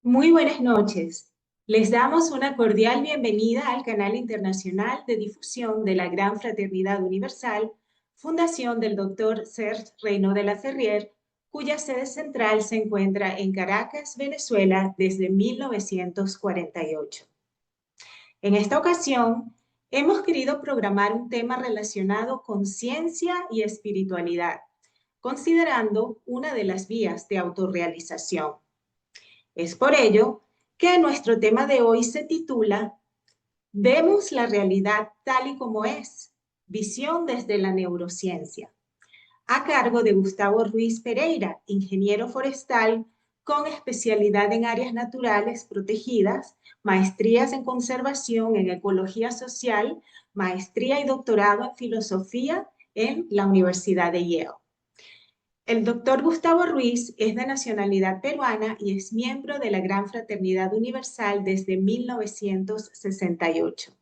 Muy buenas noches. Les damos una cordial bienvenida al canal internacional de difusión de la Gran Fraternidad Universal, Fundación del Dr. Serge Reino de la Ferrier, cuya sede central se encuentra en Caracas, Venezuela, desde 1948. En esta ocasión, hemos querido programar un tema relacionado con ciencia y espiritualidad, considerando una de las vías de autorrealización. Es por ello que nuestro tema de hoy se titula Vemos la realidad tal y como es, visión desde la neurociencia, a cargo de Gustavo Ruiz Pereira, ingeniero forestal con especialidad en áreas naturales protegidas, maestrías en conservación en ecología social, maestría y doctorado en filosofía en la Universidad de Yale. El doctor Gustavo Ruiz es de nacionalidad peruana y es miembro de la Gran Fraternidad Universal desde 1968.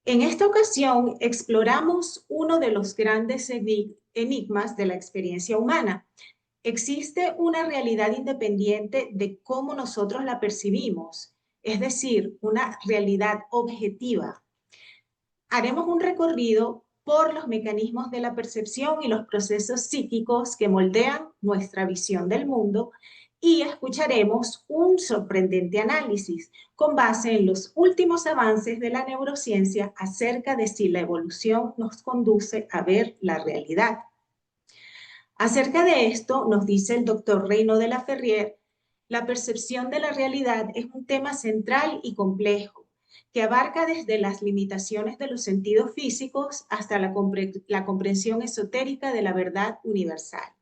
En esta ocasión exploramos uno de los grandes enigmas de la experiencia humana. ¿Existe una realidad independiente de cómo nosotros la percibimos? Es decir, una realidad objetiva. Haremos un recorrido por los mecanismos de la percepción y los procesos psíquicos que moldean nuestra visión del mundo y escucharemos un sorprendente análisis con base en los últimos avances de la neurociencia acerca de si la evolución nos conduce a ver la realidad. Acerca de esto nos dice el doctor Reino de la Ferrier, la percepción de la realidad es un tema central y complejo que abarca desde las limitaciones de los sentidos físicos hasta la comprensión esotérica de la verdad universal.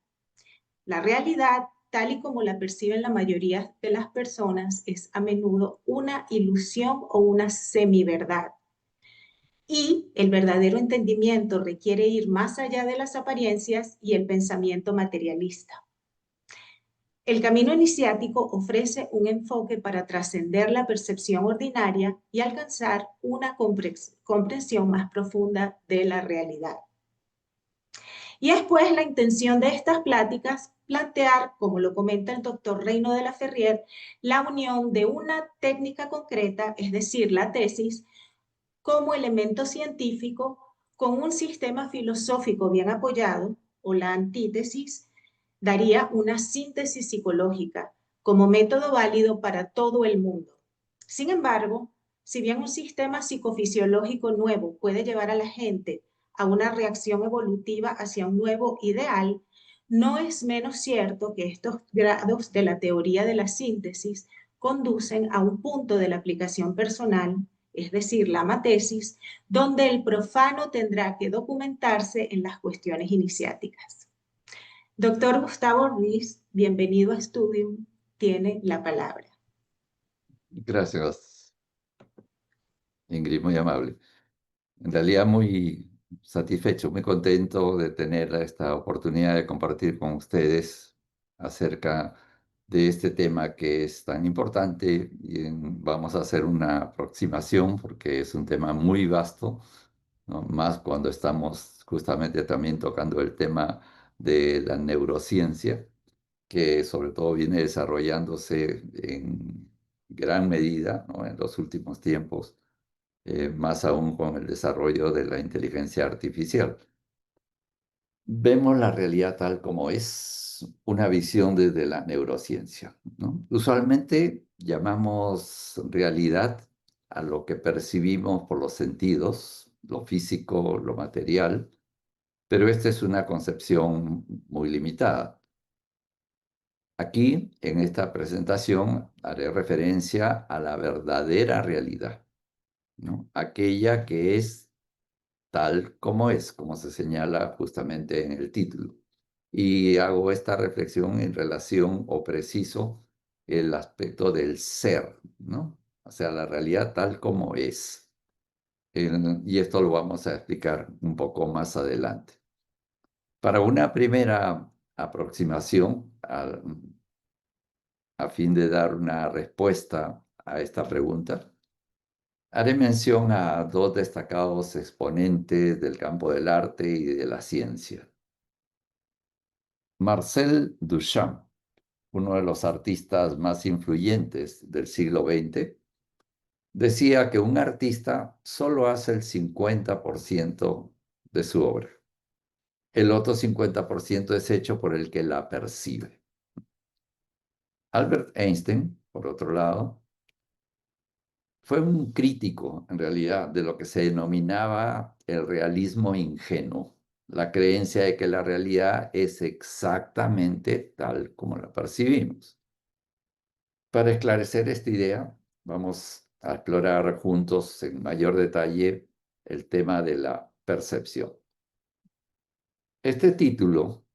La realidad, tal y como la perciben la mayoría de las personas, es a menudo una ilusión o una semiverdad. Y el verdadero entendimiento requiere ir más allá de las apariencias y el pensamiento materialista. El camino iniciático ofrece un enfoque para trascender la percepción ordinaria y alcanzar una comprensión más profunda de la realidad. Y es pues la intención de estas pláticas plantear, como lo comenta el doctor Reino de la Ferrier, la unión de una técnica concreta, es decir, la tesis, como elemento científico con un sistema filosófico bien apoyado, o la antítesis, daría una síntesis psicológica como método válido para todo el mundo. Sin embargo, si bien un sistema psicofisiológico nuevo puede llevar a la gente a una reacción evolutiva hacia un nuevo ideal, no es menos cierto que estos grados de la teoría de la síntesis conducen a un punto de la aplicación personal, es decir, la matesis, donde el profano tendrá que documentarse en las cuestiones iniciáticas. Doctor Gustavo Ruiz, bienvenido a Studium, tiene la palabra. Gracias, Ingrid, muy amable. En realidad muy satisfecho, muy contento de tener esta oportunidad de compartir con ustedes acerca de este tema que es tan importante y vamos a hacer una aproximación porque es un tema muy vasto, ¿no? Más cuando estamos justamente también tocando el tema de la neurociencia, que sobre todo viene desarrollándose en gran medida, ¿no? En los últimos tiempos, más aún con el desarrollo de la inteligencia artificial. Vemos la realidad tal como es, una visión desde la neurociencia, ¿no? Usualmente llamamos realidad a lo que percibimos por los sentidos, lo físico, lo material, pero esta es una concepción muy limitada. Aquí, en esta presentación, haré referencia a la verdadera realidad, ¿no? Aquella que es tal como es, como se señala justamente en el título. Y hago esta reflexión en relación o preciso el aspecto del ser, ¿no? O sea, la realidad tal como es. Y esto lo vamos a explicar un poco más adelante. Para una primera aproximación, a fin de dar una respuesta a esta pregunta, haré mención a dos destacados exponentes del campo del arte y de la ciencia. Marcel Duchamp uno de los artistas más influyentes del siglo XX, decía que un artista solo hace el 50% de su obra. El otro 50% es hecho por el que la percibe. Albert Einstein, por otro lado, fue un crítico, en realidad, de lo que se denominaba el realismo ingenuo, la creencia de que la realidad es exactamente tal como la percibimos. Para esclarecer esta idea, vamos a explorar juntos en mayor detalle el tema de la percepción. Este título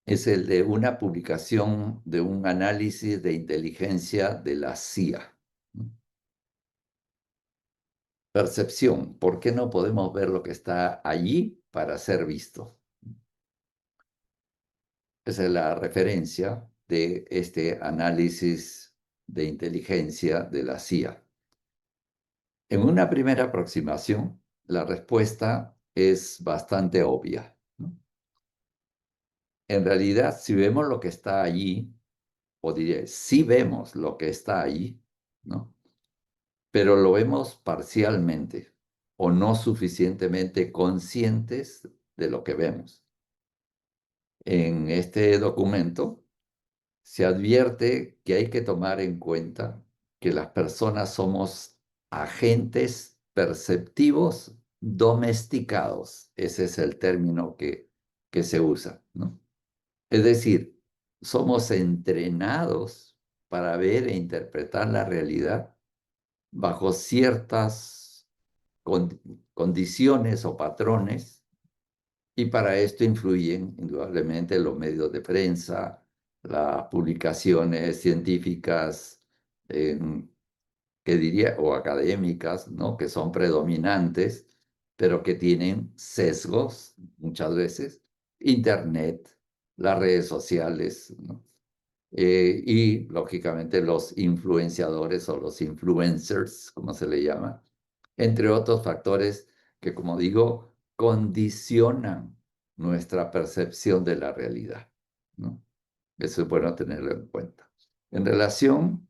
es el de una publicación de un análisis de inteligencia de la CIA. Percepción, ¿por qué no podemos ver lo que está allí para ser visto? Esa es la referencia de este análisis de inteligencia de la CIA. En una primera aproximación, la respuesta es bastante obvia, ¿no? En realidad, si vemos lo que está allí, o diré, sí vemos lo que está allí, ¿no? Pero lo vemos parcialmente o no suficientemente conscientes de lo que vemos. En este documento se advierte que hay que tomar en cuenta que las personas somos agentes perceptivos domesticados. Ese es el término que se usa, ¿no? Es decir, somos entrenados para ver e interpretar la realidad bajo ciertas condiciones o patrones, y para esto influyen indudablemente los medios de prensa, las publicaciones científicas, que diría, o académicas, ¿no? Que son predominantes, pero que tienen sesgos muchas veces, Internet, las redes sociales, ¿no? Y lógicamente los influenciadores o los influencers, como se le llama, entre otros factores que, como digo, condicionan nuestra percepción de la realidad, ¿no? Eso es bueno tenerlo en cuenta. En relación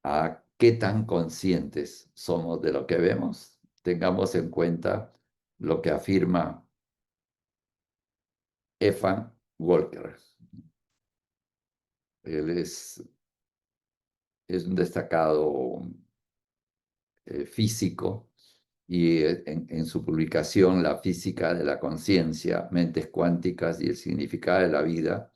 a qué tan conscientes somos de lo que vemos, tengamos en cuenta lo que afirma Evan Walker. Él es un destacado físico, y en su publicación La física de la conciencia, mentes cuánticas y el significado de la vida,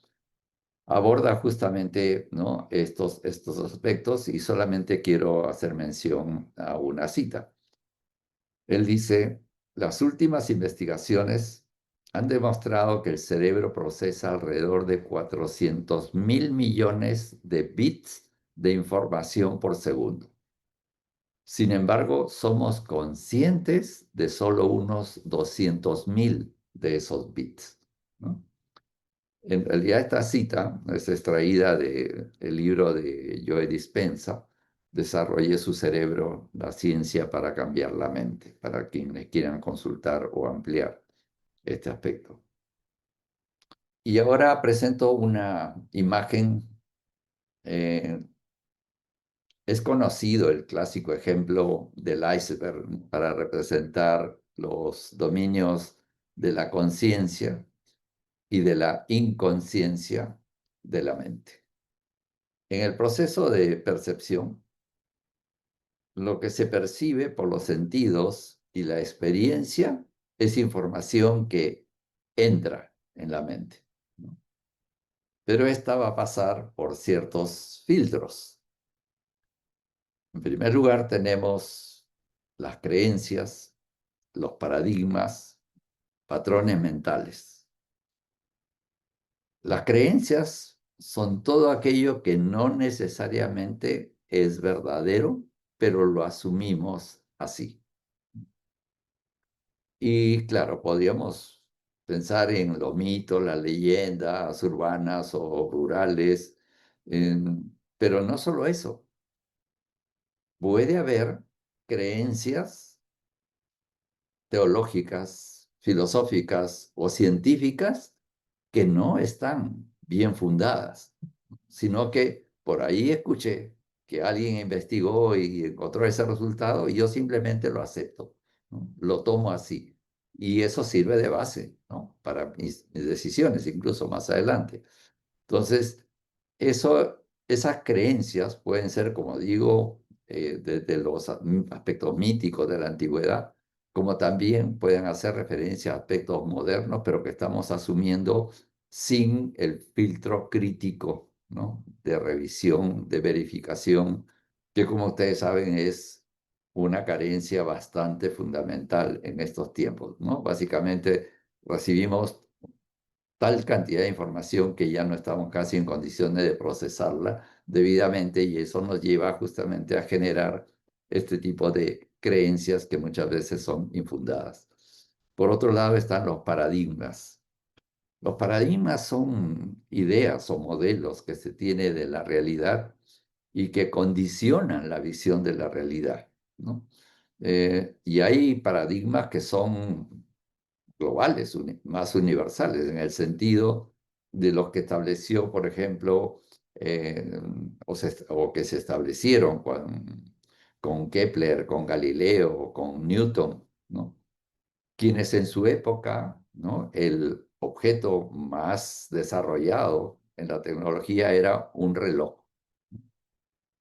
aborda justamente, ¿no?, estos aspectos, y solamente quiero hacer mención a una cita. Él dice: las últimas investigaciones han demostrado que el cerebro procesa alrededor de 400.000 millones de bits de información por segundo. Sin embargo, somos conscientes de solo unos 200.000 de esos bits, ¿no? En realidad, esta cita es extraída del libro de Joe Dispenza, Desarrolle su cerebro, la ciencia para cambiar la mente, para quienes quieran consultar o ampliar este aspecto. Y ahora presento una imagen. Es conocido el clásico ejemplo del iceberg para representar los dominios de la conciencia y de la inconsciencia de la mente. En el proceso de percepción, lo que se percibe por los sentidos y la experiencia es información que entra en la mente, ¿no? Pero esta va a pasar por ciertos filtros. En primer lugar, tenemos las creencias, los paradigmas, patrones mentales. Las creencias son todo aquello que no necesariamente es verdadero, pero lo asumimos así. Y claro, podríamos pensar en los mitos, las leyendas urbanas o rurales, pero no solo eso. Puede haber creencias teológicas, filosóficas o científicas que no están bien fundadas. sino que por ahí escuché que alguien investigó y encontró ese resultado y yo simplemente lo acepto, ¿no? Lo tomo así. Y eso sirve de base, ¿no? Para mis decisiones, incluso más adelante. Entonces, esas creencias pueden ser, como digo, desde los aspectos míticos de la antigüedad, como también pueden hacer referencia a aspectos modernos, pero que estamos asumiendo sin el filtro crítico, ¿no? De revisión, de verificación, que como ustedes saben es una carencia bastante fundamental en estos tiempos, ¿no? Básicamente recibimos tal cantidad de información que ya no estamos casi en condiciones de procesarla debidamente y eso nos lleva justamente a generar este tipo de creencias que muchas veces son infundadas. Por otro lado están los paradigmas. Los paradigmas son ideas o modelos que se tiene de la realidad y que condicionan la visión de la realidad, ¿no? Y hay paradigmas que son globales, más universales, en el sentido de los que estableció, por ejemplo, o que se establecieron con Kepler, con Galileo, con Newton, ¿no? Quienes en su época, ¿no? El objeto más desarrollado en la tecnología era un reloj.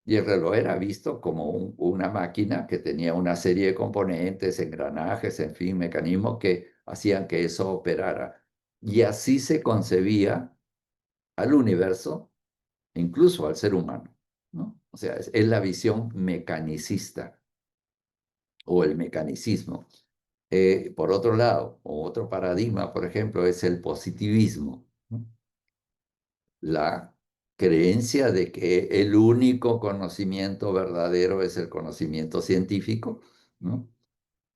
Y el reloj era visto como una máquina que tenía una serie de componentes, engranajes, en fin, mecanismos que hacían que eso operara. Y así se concebía al universo, incluso al ser humano, ¿no? O sea, es la visión mecanicista o el mecanicismo. Por otro lado, otro paradigma, por ejemplo, es el positivismo, ¿no? La creencia de que el único conocimiento verdadero es el conocimiento científico, ¿no?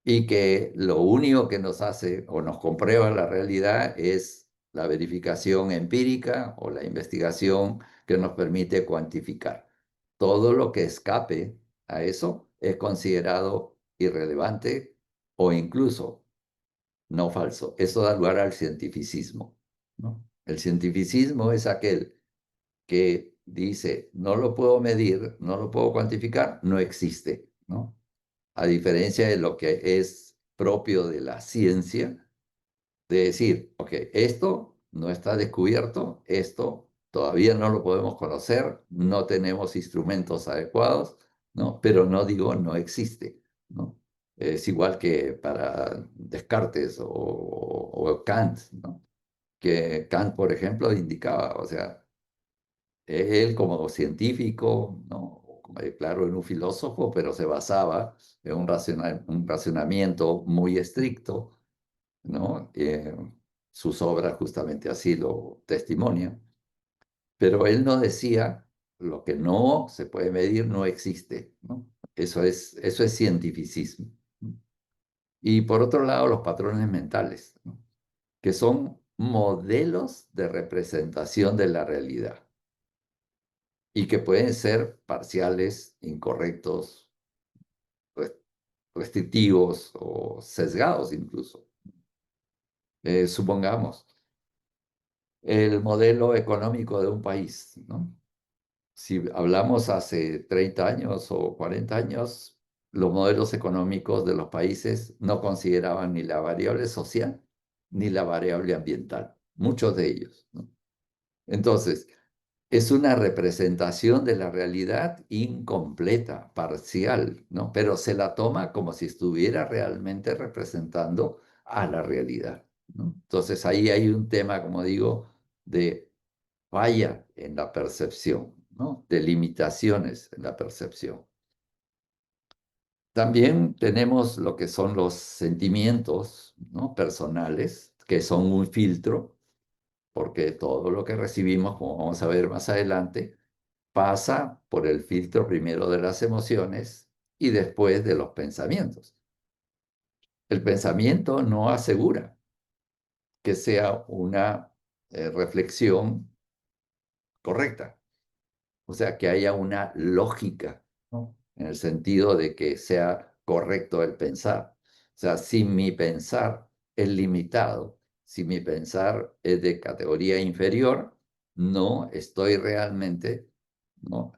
Y que lo único que nos hace o nos comprueba la realidad es la verificación empírica o la investigación que nos permite cuantificar. Todo lo que escape a eso es considerado irrelevante o incluso no falso. Eso da lugar al cientificismo, ¿no? El cientificismo es aquel que dice, no lo puedo medir, no lo puedo cuantificar, no existe, ¿no? A diferencia de lo que es propio de la ciencia, de decir, ok, esto no está descubierto, esto todavía no lo podemos conocer, no tenemos instrumentos adecuados, ¿no? Pero no digo no existe, ¿no? Es igual que para Descartes o Kant, ¿no? Que Kant, por ejemplo, indicaba, o sea, él como científico, ¿no? Claro, en un filósofo, pero se basaba en un racionamiento muy estricto, ¿no? Sus obras justamente así lo testimonian, pero él no decía lo que no se puede medir no existe, ¿no? Eso es cientificismo, ¿no? Y por otro lado, los patrones mentales, ¿no? Que son modelos de representación de la realidad y que pueden ser parciales, incorrectos, res- restrictivos o sesgados incluso. Supongamos, el modelo económico de un país, ¿no? Si hablamos hace 30 años o 40 años, los modelos económicos de los países no consideraban ni la variable social ni la variable ambiental, muchos de ellos, ¿no? Entonces, es una representación de la realidad incompleta, parcial, ¿no? Pero se la toma como si estuviera realmente representando a la realidad, ¿no? Entonces ahí hay un tema, como digo, de falla en la percepción, ¿no? De limitaciones en la percepción. También tenemos lo que son los sentimientos, ¿no? Personales, que son un filtro, porque todo lo que recibimos, como vamos a ver más adelante, pasa por el filtro primero de las emociones y después de los pensamientos. El pensamiento no asegura que sea una reflexión correcta, o sea, que haya una lógica, ¿no? En el sentido de que sea correcto el pensar. O sea, si mi pensar es limitado, si mi pensar es de categoría inferior, no estoy realmente, ¿no?,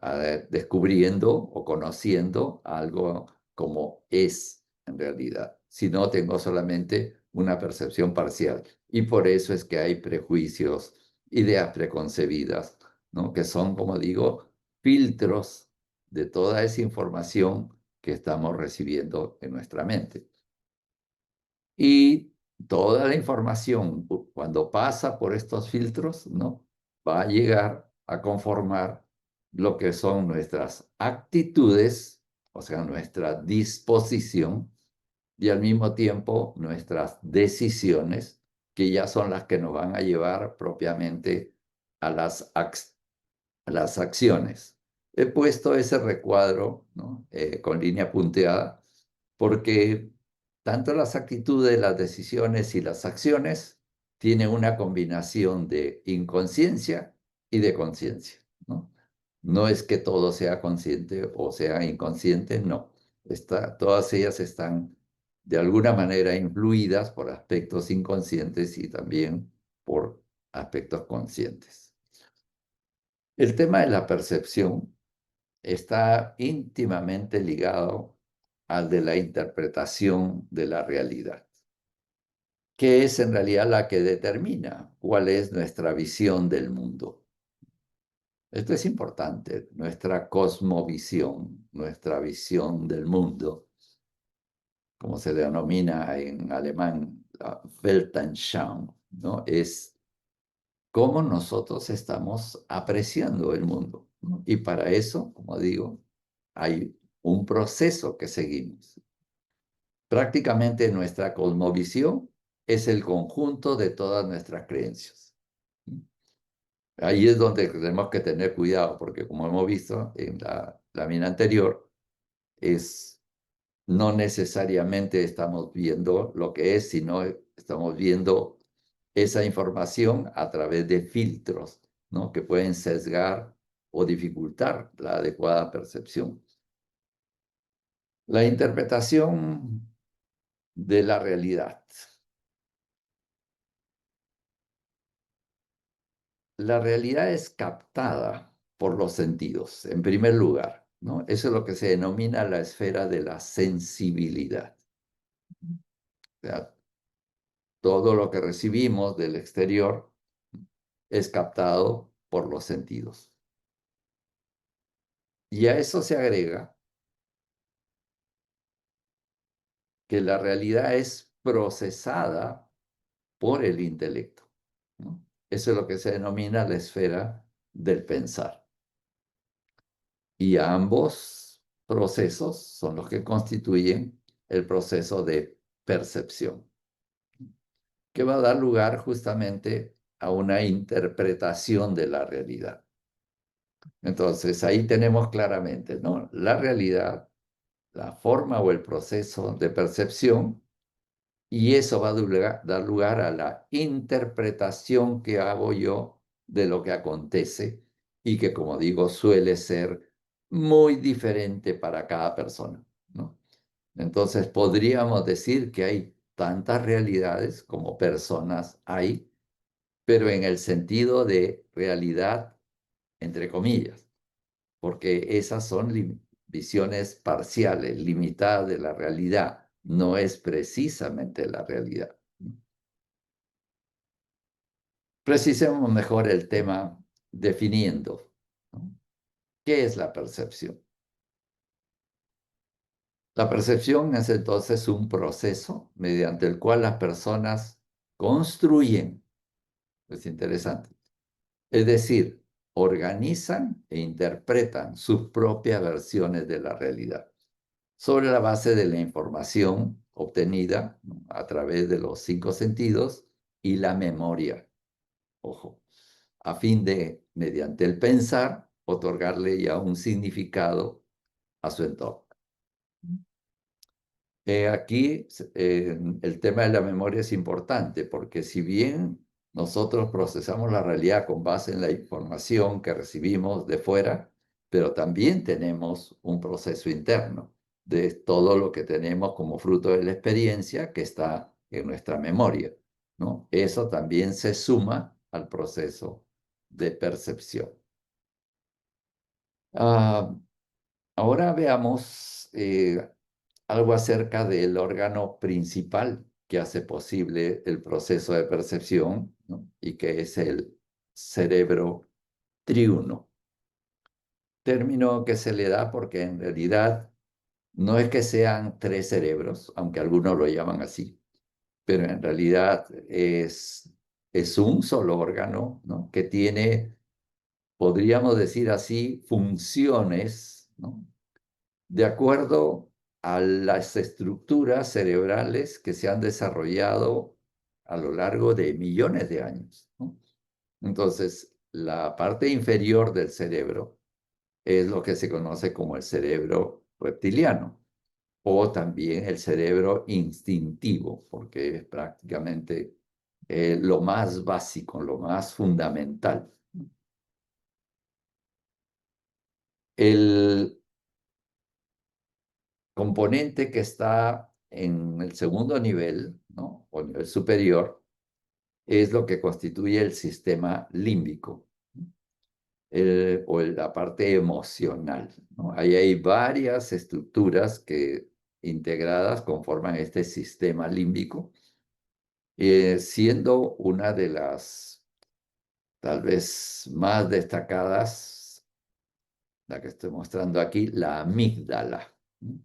descubriendo o conociendo algo como es en realidad, sino tengo solamente una percepción parcial. Y por eso es que hay prejuicios, ideas preconcebidas, ¿no?, que son, como digo, filtros de toda esa información que estamos recibiendo en nuestra mente. Y toda la información, cuando pasa por estos filtros, ¿no?, va a llegar a conformar lo que son nuestras actitudes, o sea, nuestra disposición, y al mismo tiempo nuestras decisiones, que ya son las que nos van a llevar propiamente a las acciones. He puesto ese recuadro, ¿no?, con línea punteada, porque tanto las actitudes, las decisiones y las acciones tienen una combinación de inconsciencia y de conciencia, ¿no? No es que todo sea consciente o sea inconsciente, no. Todas ellas están de alguna manera influidas por aspectos inconscientes y también por aspectos conscientes. El tema de la percepción está íntimamente ligado al de la interpretación de la realidad, que es en realidad la que determina cuál es nuestra visión del mundo. Esto es importante, nuestra cosmovisión, nuestra visión del mundo, como se denomina en alemán, la Weltanschauung, ¿no? Es cómo nosotros estamos apreciando el mundo, ¿no? Y para eso, como digo, hay un proceso que seguimos. Prácticamente nuestra cosmovisión es el conjunto de todas nuestras creencias. Ahí es donde tenemos que tener cuidado, porque como hemos visto en la lámina anterior, no necesariamente estamos viendo lo que es, sino estamos viendo esa información a través de filtros, ¿no?, que pueden sesgar o dificultar la adecuada percepción. La interpretación de la realidad. La realidad es captada por los sentidos, en primer lugar, ¿no? Eso es lo que se denomina la esfera de la sensibilidad. O sea, todo lo que recibimos del exterior es captado por los sentidos. Y a eso se agrega que la realidad es procesada por el intelecto, ¿no? Eso es lo que se denomina la esfera del pensar. Y ambos procesos son los que constituyen el proceso de percepción, que va a dar lugar justamente a una interpretación de la realidad. Entonces, ahí tenemos claramente, ¿no?, la realidad, la forma o el proceso de percepción, y eso va a dar lugar a la interpretación que hago yo de lo que acontece y que, como digo, suele ser muy diferente para cada persona, ¿no? Entonces, podríamos decir que hay tantas realidades como personas hay, pero en el sentido de realidad, entre comillas, porque esas son visiones parciales, limitadas de la realidad, no es precisamente la realidad. Precisemos mejor el tema definiendo, ¿no?, ¿qué es la percepción? La percepción es entonces un proceso mediante el cual las personas construyen, es interesante, es decir, organizan e interpretan sus propias versiones de la realidad, sobre la base de la información obtenida, ¿no?, a través de los 5 sentidos y la memoria, ojo, a fin de, mediante el pensar, otorgarle ya un significado a su entorno. Aquí el tema de la memoria es importante, porque si bien nosotros procesamos la realidad con base en la información que recibimos de fuera, pero también tenemos un proceso interno de todo lo que tenemos como fruto de la experiencia que está en nuestra memoria, ¿no? Eso también se suma al proceso de percepción. Ahora veamos algo acerca del órgano principal que hace posible el proceso de percepción, ¿no? Y que es el cerebro triuno. Término que se le da porque en realidad no es que sean tres cerebros, aunque algunos lo llaman así, pero en realidad es un solo órgano, ¿no? Que tiene, podríamos decir así, funciones, ¿no? De acuerdo a las estructuras cerebrales que se han desarrollado a lo largo de millones de años, ¿no? Entonces, la parte inferior del cerebro es lo que se conoce como el cerebro reptiliano o también el cerebro instintivo, porque es prácticamente lo más básico, lo más fundamental. El componente que está en el segundo nivel, ¿no? O nivel superior, es lo que constituye el sistema límbico, o la parte emocional, ¿no? Ahí hay varias estructuras que integradas conforman este sistema límbico, siendo una de las tal vez más destacadas, la que estoy mostrando aquí, la amígdala, ¿no?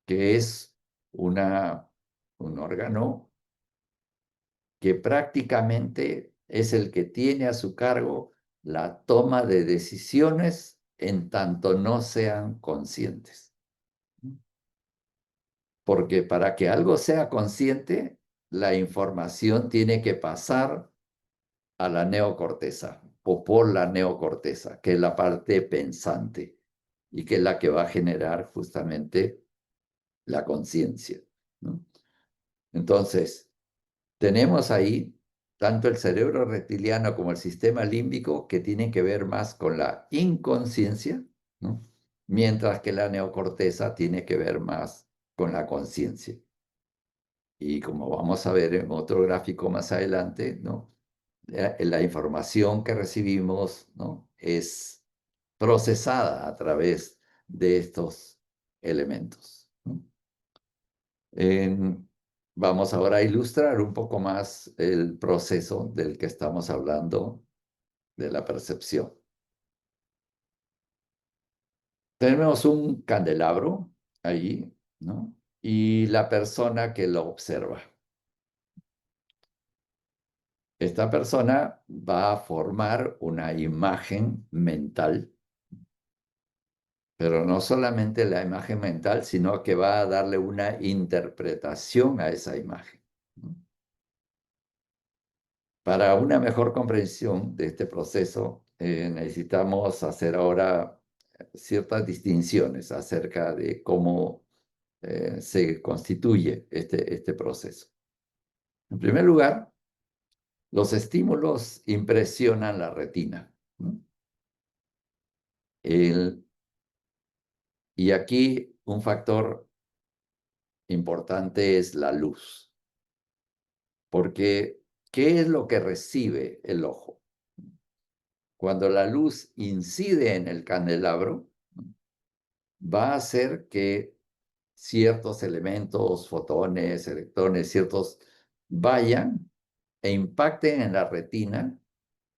Que es un órgano que prácticamente es el que tiene a su cargo la toma de decisiones en tanto no sean conscientes. Porque para que algo sea consciente, la información tiene que pasar a la neocorteza o por la neocorteza, que es la parte pensante y que es la que va a generar justamente la conciencia, ¿no? Entonces, tenemos ahí tanto el cerebro reptiliano como el sistema límbico que tienen que ver más con la inconsciencia, ¿no? Mientras que la neocorteza tiene que ver más con la conciencia. Y como vamos a ver en otro gráfico más adelante, ¿no? La información que recibimos, ¿no? Es procesada a través de estos elementos, ¿no? Vamos ahora a ilustrar un poco más el proceso del que estamos hablando, de la percepción. Tenemos un candelabro allí, ¿no? Y la persona que lo observa. Esta persona va a formar una imagen mental, pero no solamente la imagen mental, sino que va a darle una interpretación a esa imagen, ¿no? Para una mejor comprensión de este proceso, necesitamos hacer ahora ciertas distinciones acerca de cómo se constituye este proceso. En primer lugar, los estímulos impresionan la retina, ¿no? Y aquí un factor importante es la luz, porque ¿qué es lo que recibe el ojo? Cuando la luz incide en el candelabro, va a hacer que ciertos elementos, fotones, electrones, ciertos vayan e impacten en la retina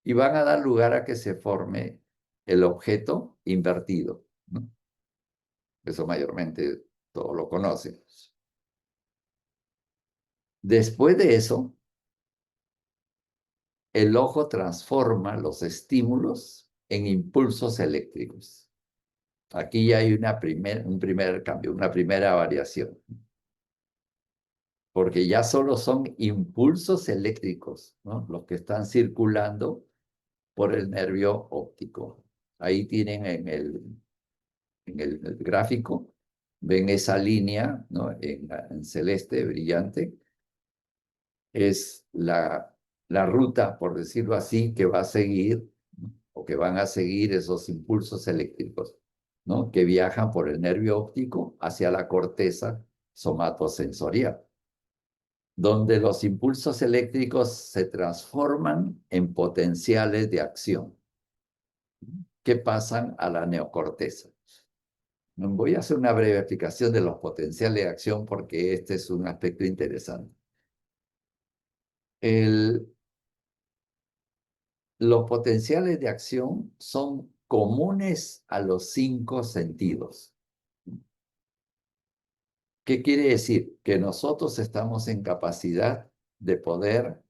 y van a dar lugar a que se forme el objeto invertido, ¿no? Eso mayormente todos lo conocen. Después de eso, el ojo transforma los estímulos en impulsos eléctricos. Aquí ya hay un primer cambio, una primera variación, porque ya solo son impulsos eléctricos, ¿no? Los que están circulando por el nervio óptico. Ahí tienen en el gráfico, ven esa línea, ¿no? En celeste brillante, es la ruta, por decirlo así, que va a seguir, ¿no? O que van a seguir esos impulsos eléctricos, ¿no? Que viajan por el nervio óptico hacia la corteza somatosensorial. donde los impulsos eléctricos se transforman en potenciales de acción que pasan a la neocorteza. Voy a hacer una breve explicación de los potenciales de acción porque este es un aspecto interesante. Los potenciales de acción son comunes a los 5 sentidos. ¿Qué quiere decir? Que nosotros estamos en capacidad de poder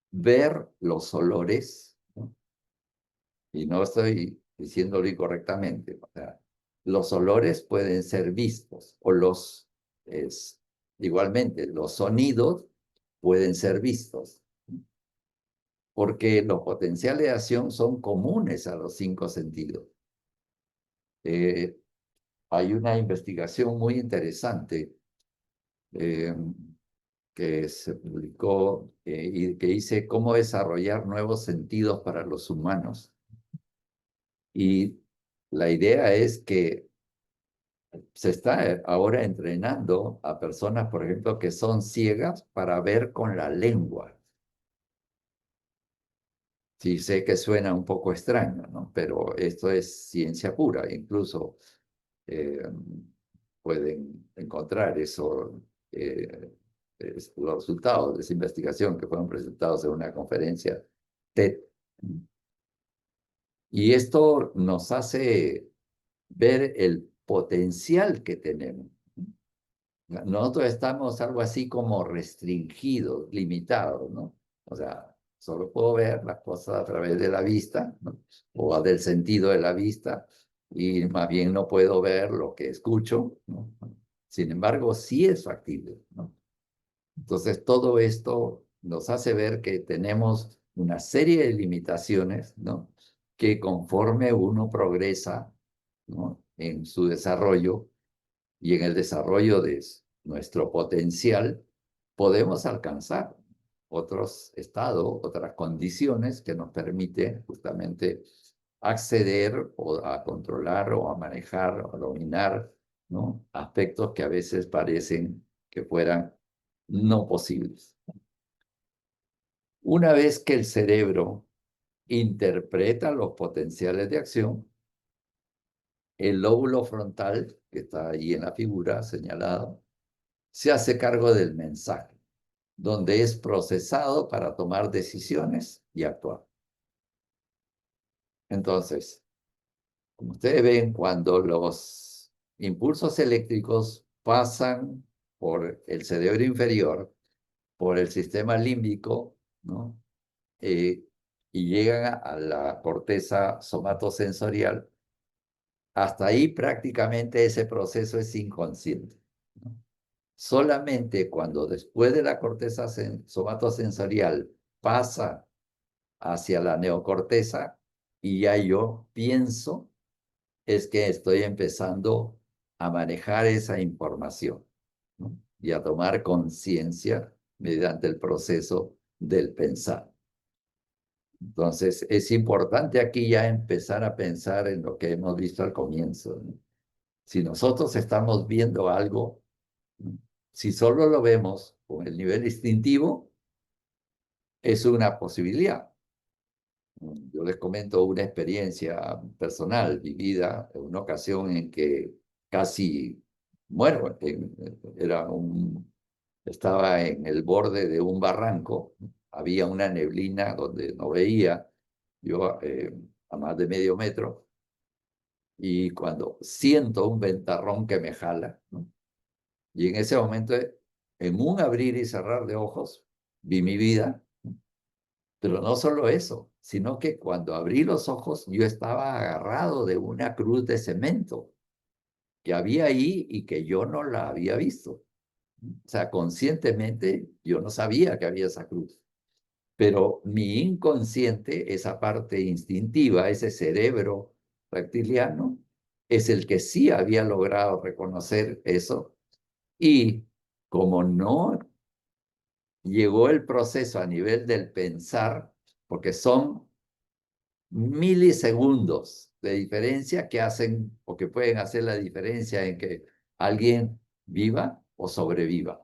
ver los olores, ¿no? Y no estoy diciéndolo incorrectamente. O sea, los olores pueden ser vistos o igualmente, los sonidos pueden ser vistos, porque los potenciales de acción son comunes a los 5 sentidos. Eh, Hay una investigación muy interesante eh, que se publicó y que dice cómo desarrollar nuevos sentidos para los humanos. Y la idea es que se está ahora entrenando a personas, por ejemplo, que son ciegas para ver con la lengua. Sí, sé que suena un poco extraño, ¿no? Pero esto es ciencia pura. Incluso eh, pueden encontrar eso, los resultados de esa investigación que fueron presentados en una conferencia TED. Y esto nos hace ver el potencial que tenemos. Nosotros estamos algo así como restringidos, limitados, ¿no? O sea, solo puedo ver las cosas a través de la vista, ¿no? O del sentido de la vista, y más bien no puedo ver lo que escucho, ¿no? Sin embargo, sí es factible, ¿no? Entonces, todo esto nos hace ver que tenemos una serie de limitaciones, ¿no? Que conforme uno progresa, ¿no? En su desarrollo, y en el desarrollo de nuestro potencial, podemos alcanzar otros estados, otras condiciones que nos permiten justamente acceder o a controlar o a manejar o a dominar, ¿no? Aspectos que a veces parecen que fueran no posibles. Una vez que el cerebro interpreta los potenciales de acción, el lóbulo frontal, que está ahí en la figura señalado, se hace cargo del mensaje, donde es procesado para tomar decisiones y actuar. Entonces, como ustedes ven, cuando los impulsos eléctricos pasan por el cerebro inferior, por el sistema límbico, ¿no? Y llegan a la corteza somatosensorial, hasta ahí prácticamente ese proceso es inconsciente, ¿no? Solamente cuando después de la corteza somatosensorial pasa hacia la neocorteza y ya yo pienso, es que estoy empezando a manejar esa información, ¿no? Y a tomar conciencia mediante el proceso del pensar. Entonces, es importante aquí ya empezar a pensar en lo que hemos visto al comienzo, ¿no? Si nosotros estamos viendo algo, si solo lo vemos con el nivel instintivo, es una posibilidad. Yo les comento una experiencia personal vivida en una ocasión en que casi muero. Estaba en el borde de un barranco, había una neblina donde no veía yo a más de medio metro, y cuando siento un ventarrón que me jala, ¿no? Y en ese momento, en un abrir y cerrar de ojos, vi mi vida. Pero no solo eso, sino que cuando abrí los ojos yo estaba agarrado de una cruz de cemento que había ahí y que yo no la había visto. O sea, conscientemente yo no sabía que había esa cruz. Pero mi inconsciente, esa parte instintiva, ese cerebro reptiliano, es el que sí había logrado reconocer eso. Y como no llegó el proceso a nivel del pensar, porque son milisegundos de diferencia que hacen o que pueden hacer la diferencia en que alguien viva o sobreviva.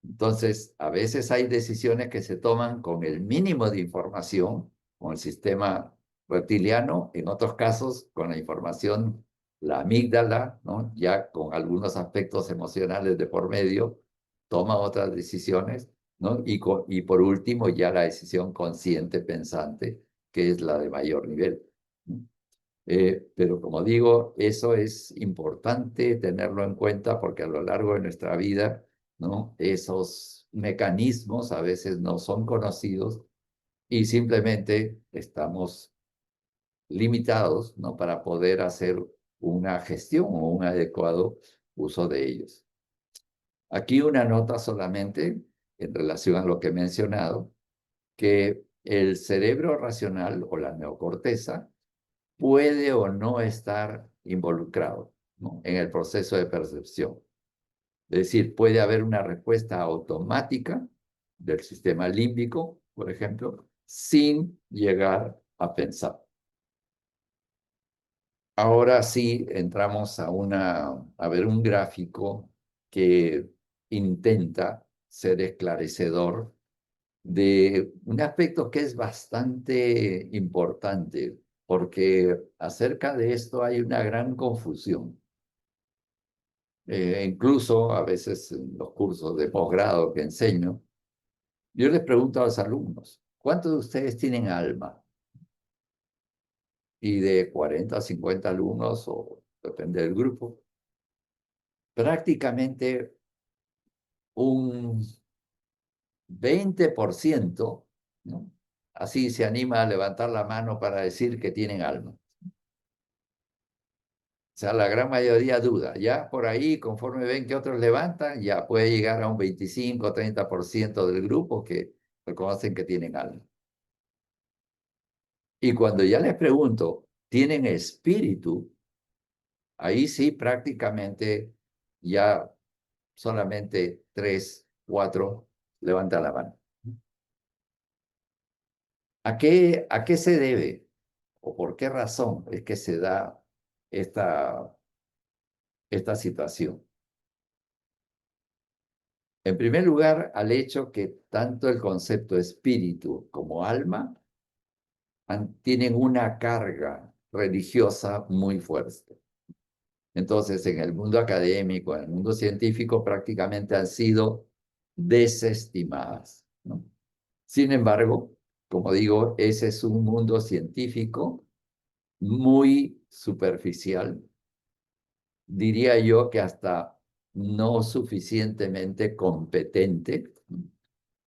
Entonces, a veces hay decisiones que se toman con el mínimo de información, con el sistema reptiliano, en otros casos con la información, la amígdala, ¿no? Ya con algunos aspectos emocionales de por medio, toma otras decisiones, ¿no? Y por último, ya la decisión consciente pensante, que es la de mayor nivel, ¿no? Pero como digo, eso es importante tenerlo en cuenta porque a lo largo de nuestra vida, ¿no? Esos mecanismos a veces no son conocidos y simplemente estamos limitados, ¿no? Para poder hacer una gestión o un adecuado uso de ellos. Aquí una nota solamente en relación a lo que he mencionado, que el cerebro racional o la neocorteza puede o no estar involucrado, ¿no? En el proceso de percepción. Es decir, puede haber una respuesta automática del sistema límbico, por ejemplo, sin llegar a pensar. Ahora sí entramos a ver un gráfico que intenta ser esclarecedor de un aspecto que es bastante importante, porque acerca de esto hay una gran confusión. Incluso a veces en los cursos de posgrado que enseño, yo les pregunto a los alumnos, ¿cuántos de ustedes tienen alma? Y de 40 a 50 alumnos, o depende del grupo, prácticamente un 20%, ¿no? Así se anima a levantar la mano para decir que tienen alma. O sea, la gran mayoría duda. Ya por ahí, conforme ven que otros levantan, ya puede llegar a un 25 o 30% del grupo que reconocen que tienen alma. Y cuando ya les pregunto, ¿tienen espíritu? Ahí sí prácticamente ya solamente 3, 4 levantan la mano. A qué se debe o por qué razón es que se da esta situación? En primer lugar, al hecho que tanto el concepto espíritu como alma tienen una carga religiosa muy fuerte. Entonces, en el mundo académico, en el mundo científico, prácticamente han sido desestimadas, ¿no? Sin embargo, como digo, ese es un mundo científico muy superficial, diría yo que hasta no suficientemente competente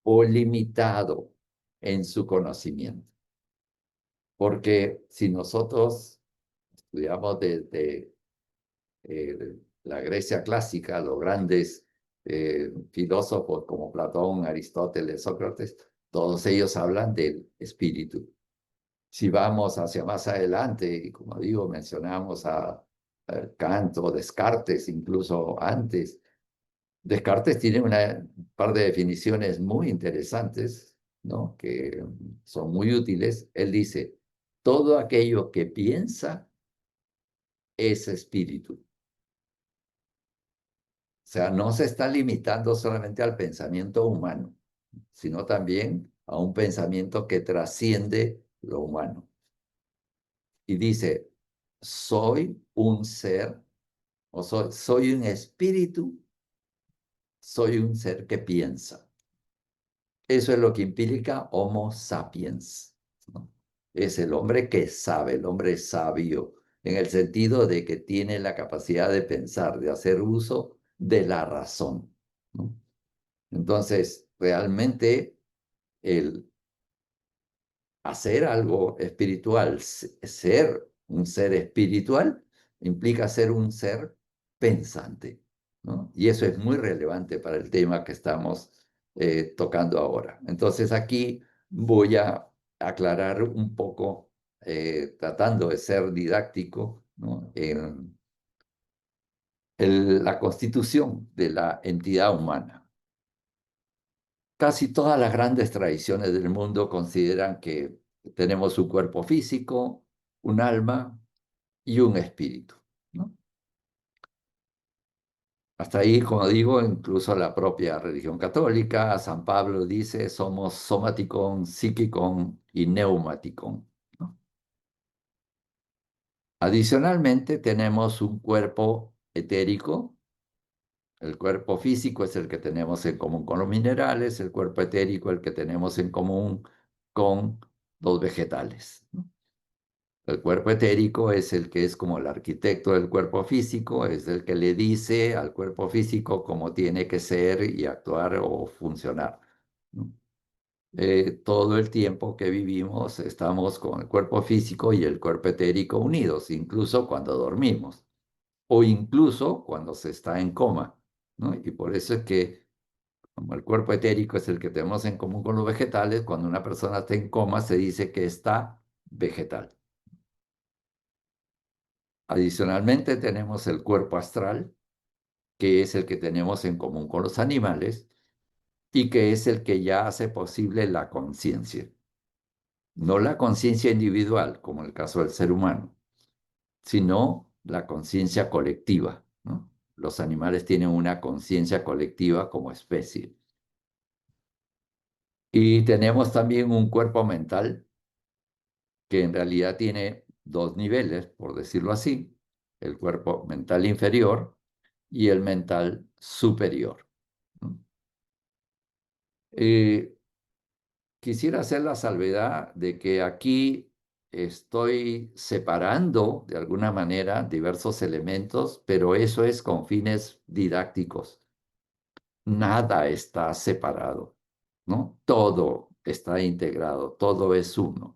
o limitado en su conocimiento. Porque si nosotros estudiamos desde la Grecia clásica, los grandes filósofos como Platón, Aristóteles, Sócrates, todos ellos hablan del espíritu. Si vamos hacia más adelante, y como digo, mencionamos a Kant o Descartes, incluso antes, Descartes tiene un par de definiciones muy interesantes, ¿no? Que son muy útiles. Él dice, todo aquello que piensa es espíritu. O sea, no se está limitando solamente al pensamiento humano, sino también a un pensamiento que trasciende lo humano. Y dice, soy un ser, o soy un espíritu, soy un ser que piensa. Eso es lo que implica Homo sapiens, ¿no? Es el hombre que sabe, el hombre sabio, en el sentido de que tiene la capacidad de pensar, de hacer uso de la razón, ¿no? Entonces, realmente el hacer algo espiritual, ser un ser espiritual, implica ser un ser pensante, ¿no? Y eso es muy relevante para el tema que estamos tocando ahora. Entonces, aquí voy a aclarar un poco, tratando de ser didáctico, ¿no? La constitución de la entidad humana. Casi todas las grandes tradiciones del mundo consideran que tenemos un cuerpo físico, un alma y un espíritu, ¿no? Hasta ahí, como digo, incluso la propia religión católica, San Pablo dice, somos somaticon, psiquicon y neumaticon, ¿no? Adicionalmente, tenemos un cuerpo etérico. El cuerpo físico es el que tenemos en común con los minerales, el cuerpo etérico el que tenemos en común con los vegetales, ¿no? El cuerpo etérico es el que es como el arquitecto del cuerpo físico, es el que le dice al cuerpo físico cómo tiene que ser y actuar o funcionar, ¿no? Todo el tiempo que vivimos estamos con el cuerpo físico y el cuerpo etérico unidos, incluso cuando dormimos o incluso cuando se está en coma, ¿no? Y por eso es que como el cuerpo etérico es el que tenemos en común con los vegetales, cuando una persona está en coma se dice que está vegetal. Adicionalmente tenemos el cuerpo astral, que es el que tenemos en común con los animales y que es el que ya hace posible la conciencia. No la conciencia individual, como en el caso del ser humano, sino la conciencia colectiva, ¿no? Los animales tienen una conciencia colectiva como especie. Y tenemos también un cuerpo mental que en realidad tiene dos niveles, por decirlo así, el cuerpo mental inferior y el mental superior, ¿no? Eh, Quisiera hacer la salvedad de que aquí estoy separando de alguna manera diversos elementos, pero eso es con fines didácticos. Nada está separado, ¿no? Todo está integrado, todo es uno.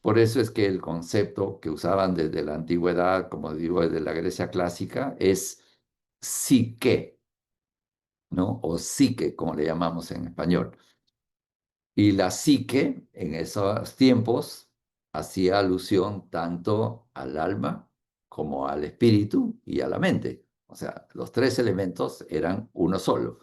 Por eso es que el concepto que usaban desde la antigüedad, como digo, desde la Grecia clásica, es psique, ¿no? O psique, como le llamamos en español. Y la psique en esos tiempos hacía alusión tanto al alma como al espíritu y a la mente. O sea, los tres elementos eran uno solo.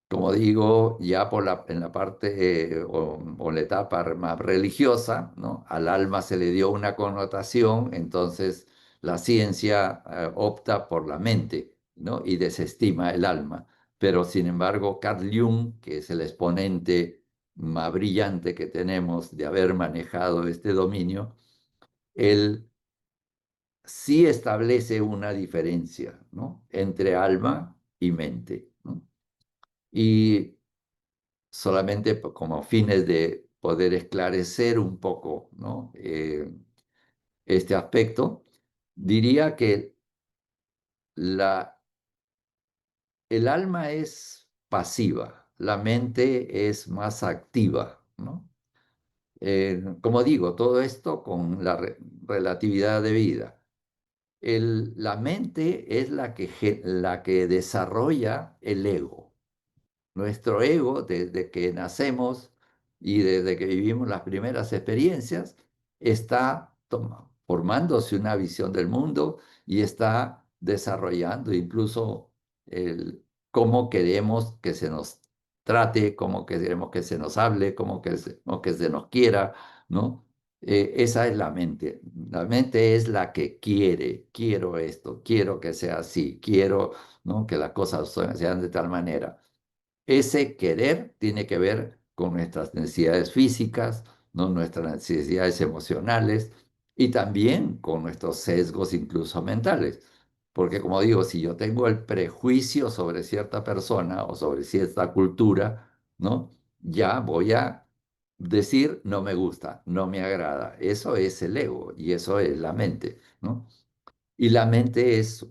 Como digo, ya en la parte o la etapa más religiosa, ¿no? Al alma se le dio una connotación, entonces la ciencia opta por la mente, ¿no? Y desestima el alma. Pero sin embargo, Carl Jung, que es el exponente más brillante que tenemos de haber manejado este dominio, él sí establece una diferencia, ¿no? Entre alma y mente, ¿no? Y solamente como fines de poder esclarecer un poco, ¿no? Este aspecto, diría que la, el alma es pasiva, la mente es más activa, ¿no? Como digo, todo esto con la relatividad de vida. La mente es la que desarrolla el ego. Nuestro ego, desde que nacemos y desde que vivimos las primeras experiencias, está formándose una visión del mundo y está desarrollando incluso cómo queremos que se nos trate, cómo queremos que se nos hable, cómo que se nos quiera, ¿no? Esa es la mente. La mente es la que quiere, quiero esto, quiero que sea así, quiero, ¿no? Que las cosas sean de tal manera. Ese querer tiene que ver con nuestras necesidades físicas, ¿no? Nuestras necesidades emocionales y también con nuestros sesgos incluso mentales. Porque como digo, si yo tengo el prejuicio sobre cierta persona o sobre cierta cultura, ¿no? Ya voy a decir no me gusta, no me agrada. Eso es el ego y eso es la mente, ¿no? Y la mente es,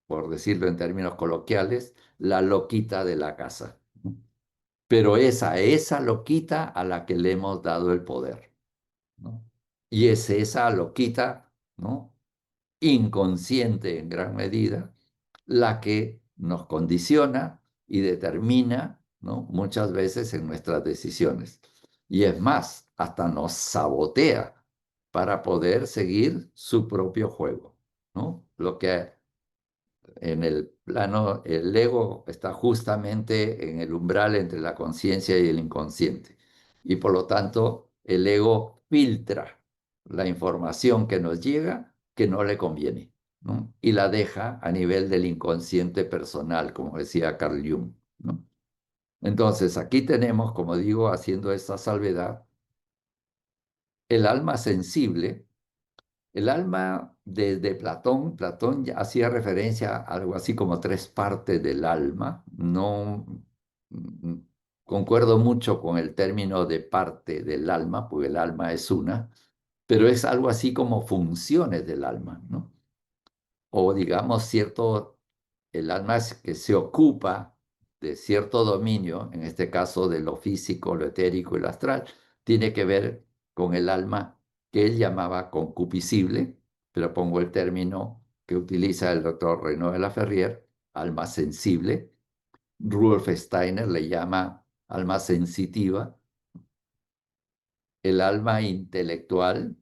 por decirlo en términos coloquiales, la loquita de la casa, ¿no? Pero esa loquita a la que le hemos dado el poder, ¿no? Y es esa loquita, ¿no? Inconsciente en gran medida, la que nos condiciona y determina, ¿no? Muchas veces en nuestras decisiones. Y es más, hasta nos sabotea para poder seguir su propio juego, ¿no? Lo que en el plano, el ego está justamente en el umbral entre la conciencia y el inconsciente. Y por lo tanto, el ego filtra la información que nos llega que no le conviene. ¿no? Y la deja a nivel del inconsciente personal, como decía Carl Jung, ¿no? Entonces, aquí tenemos, como digo, haciendo esta salvedad, el alma sensible. El alma de Platón, Platón ya hacía referencia a algo así como tres partes del alma. No concuerdo mucho con el término de parte del alma, porque el alma es una, pero es algo así como funciones del alma, ¿no? O digamos cierto, el alma es que se ocupa de cierto dominio, en este caso de lo físico, lo etérico y lo astral, tiene que ver con el alma que él llamaba concupiscible, pero pongo el término que utiliza el doctor Renaud de la Ferrier, alma sensible. Rudolf Steiner le llama alma sensitiva, el alma intelectual,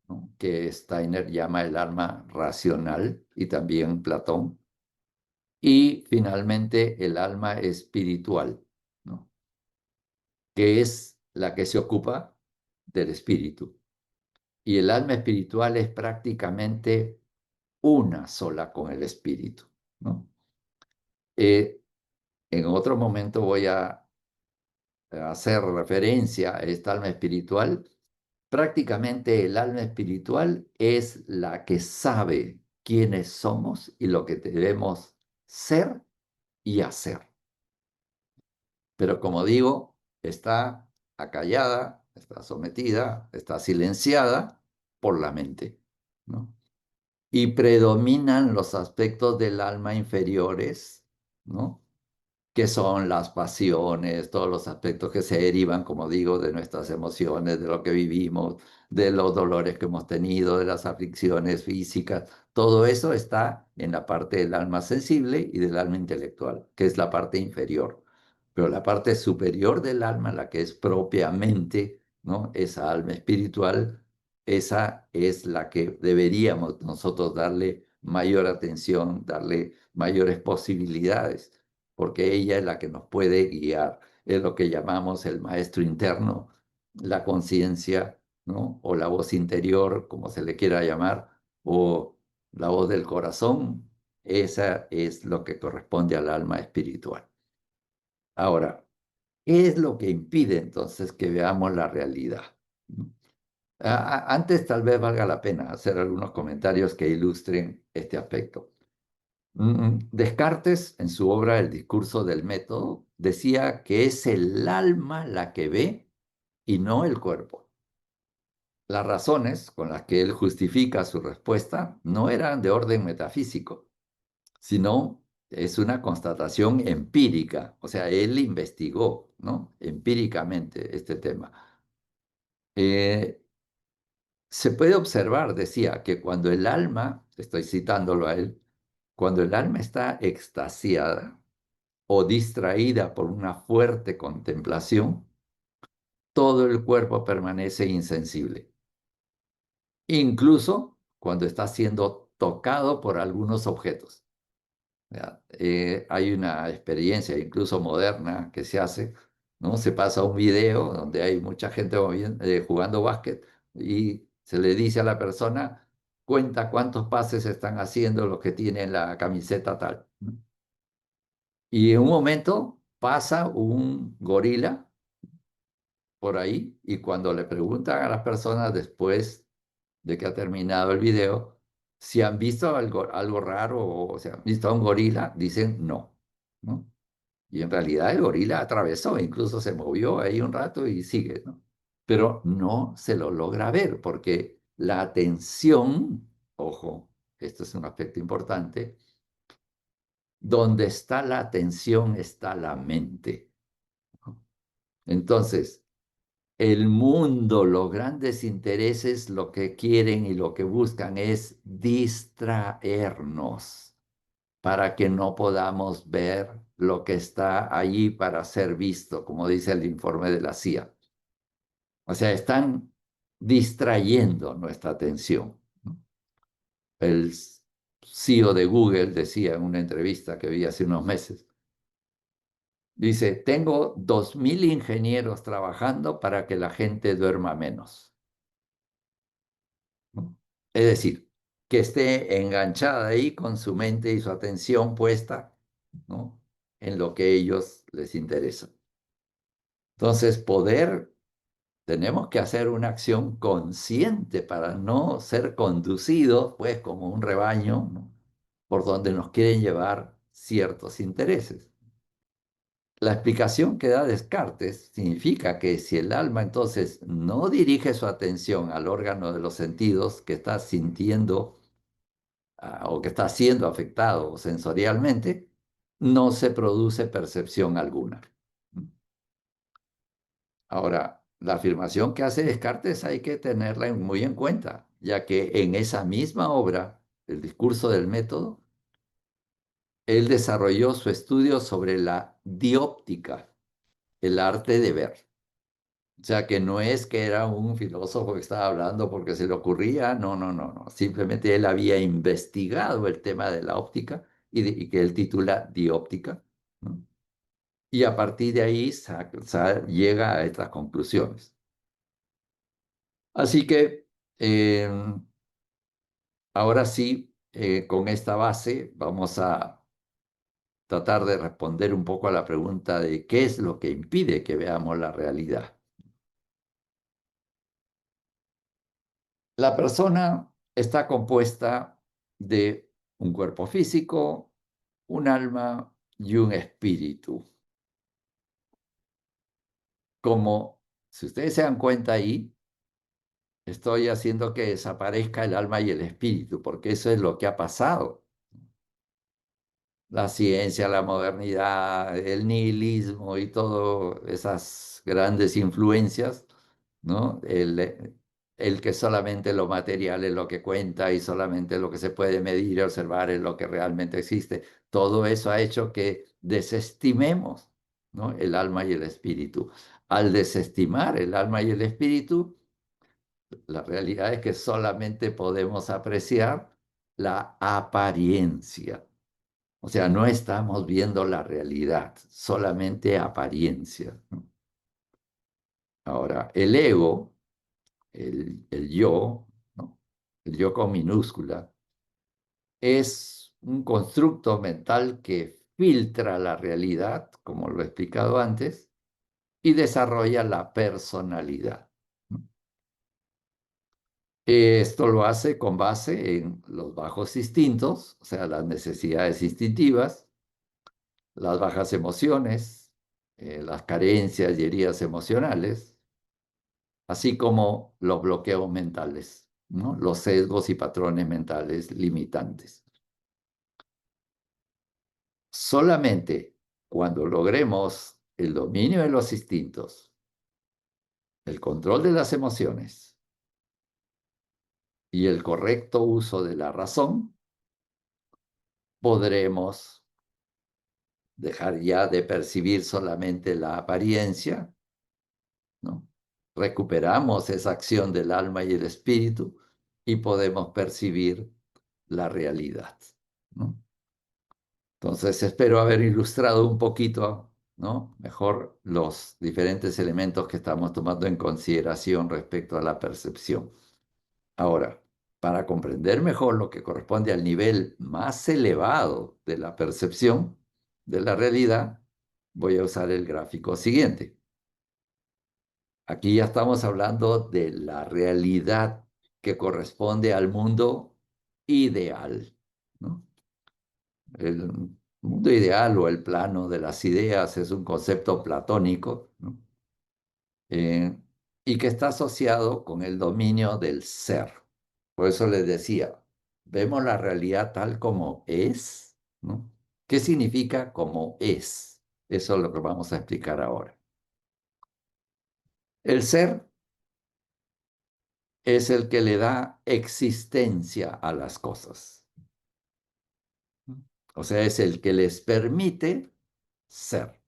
¿no?, que Steiner llama el alma racional y también Platón, y finalmente el alma espiritual, ¿no?, que es la que se ocupa del espíritu. Y el alma espiritual es prácticamente una sola con el espíritu, ¿no? Eh, en otro momento voy a hacer referencia a esta alma espiritual. Prácticamente el alma espiritual es la que sabe quiénes somos y lo que debemos ser y hacer. Pero como digo, está acallada, está sometida, está silenciada por la mente, ¿no? Y predominan los aspectos del alma inferiores, ¿no?, que son las pasiones, todos los aspectos que se derivan, como digo, de nuestras emociones, de lo que vivimos, de los dolores que hemos tenido, de las aflicciones físicas. Todo eso está en la parte del alma sensible y del alma intelectual, que es la parte inferior. Pero la parte superior del alma, la que es propiamente, ¿no?, esa alma espiritual, esa es la que deberíamos nosotros darle mayor atención, darle mayores posibilidades, porque ella es la que nos puede guiar. Es lo que llamamos el maestro interno, la conciencia, ¿no?, o la voz interior, como se le quiera llamar, o la voz del corazón. Esa es lo que corresponde al alma espiritual. Ahora, ¿qué es lo que impide entonces que veamos la realidad? Antes tal vez valga la pena hacer algunos comentarios que ilustren este aspecto. Descartes, en su obra El discurso del método, decía que es el alma la que ve y no el cuerpo. Las razones con las que él justifica su respuesta no eran de orden metafísico, sino es una constatación empírica. O sea, él investigó, ¿no?, empíricamente este tema. Eh, Se puede observar, decía, que cuando el alma, estoy citándolo a él, cuando el alma está extasiada o distraída por una fuerte contemplación, todo el cuerpo permanece insensible, incluso cuando está siendo tocado por algunos objetos. Hay una experiencia incluso moderna que se hace, ¿no? Se pasa un video donde hay mucha gente jugando básquet y se le dice a la persona, cuenta cuántos pases están haciendo los que tienen la camiseta tal, ¿no? Y en un momento pasa un gorila por ahí y cuando le preguntan a las personas después de que ha terminado el video si han visto algo raro o si han visto a un gorila, dicen no, ¿no? Y en realidad el gorila atravesó, incluso se movió ahí un rato y sigue, ¿no? Pero no se lo logra ver porque la atención, ojo, esto es un aspecto importante, donde está la atención está la mente, ¿no? Entonces, el mundo, los grandes intereses, lo que quieren y lo que buscan es distraernos para que no podamos ver lo que está allí para ser visto, como dice el informe de la CIA. O sea, están distrayendo nuestra atención, ¿no? El CEO de Google decía en una entrevista que vi hace unos meses, dice, tengo 2000 ingenieros trabajando para que la gente duerma menos, ¿no? Es decir, que esté enganchada ahí con su mente y su atención puesta, ¿no? En lo que a ellos les interesa. Entonces, tenemos que hacer una acción consciente para no ser conducidos, pues, como un rebaño, ¿no? Por donde nos quieren llevar ciertos intereses. La explicación que da Descartes significa que si el alma entonces no dirige su atención al órgano de los sentidos que está sintiendo o que está siendo afectado sensorialmente, no se produce percepción alguna. Ahora, la afirmación que hace Descartes hay que tenerla muy en cuenta, ya que en esa misma obra, el discurso del método, él desarrolló su estudio sobre la dióptica, el arte de ver. O sea, que no es que era un filósofo que estaba hablando porque se le ocurría, no, no, no, no. Simplemente él había investigado el tema de la óptica y que él titula Dióptica, ¿no? Y a partir de ahí llega a estas conclusiones. Así que eh, ahora sí, con esta base vamos a tratar de responder un poco a la pregunta de qué es lo que impide que veamos la realidad. La persona está compuesta de un cuerpo físico, un alma y un espíritu. Como, si ustedes se dan cuenta ahí, estoy haciendo que desaparezca el alma y el espíritu, porque eso es lo que ha pasado. La ciencia, la modernidad, el nihilismo y todas esas grandes influencias, ¿no? El que solamente lo material es lo que cuenta y solamente lo que se puede medir y observar es lo que realmente existe. Todo eso ha hecho que desestimemos, ¿no? El alma y el espíritu. Al desestimar el alma y el espíritu, la realidad es que solamente podemos apreciar la apariencia. O sea, no estamos viendo la realidad, solamente apariencia, ¿no? Ahora, el ego, el yo, ¿no? El yo con minúscula, es un constructo mental que filtra la realidad, como lo he explicado antes, y desarrolla la personalidad, ¿no? Esto lo hace con base en los bajos instintos, o sea, las necesidades instintivas, las bajas emociones, las carencias y heridas emocionales, así como los bloqueos mentales, ¿no? Los sesgos y patrones mentales limitantes. Solamente cuando logremos el dominio de los instintos, el control de las emociones y el correcto uso de la razón, podremos dejar ya de percibir solamente la apariencia, ¿no? Recuperamos esa acción del alma y el espíritu y podemos percibir la realidad, ¿no? Entonces, espero haber ilustrado un poquito, ¿no? Mejor los diferentes elementos que estamos tomando en consideración respecto a la percepción. Ahora, para comprender mejor lo que corresponde al nivel más elevado de la percepción de la realidad, voy a usar el gráfico siguiente. Aquí ya estamos hablando de la realidad que corresponde al mundo ideal, ¿no? El mundo ideal o el plano de las ideas es un concepto platónico, ¿no? Eh, y que está asociado con el dominio del ser. Por eso les decía, vemos la realidad tal como es, ¿no? ¿Qué significa como es? Eso es lo que vamos a explicar ahora. El ser es el que le da existencia a las cosas. O sea, es el que les permite ser.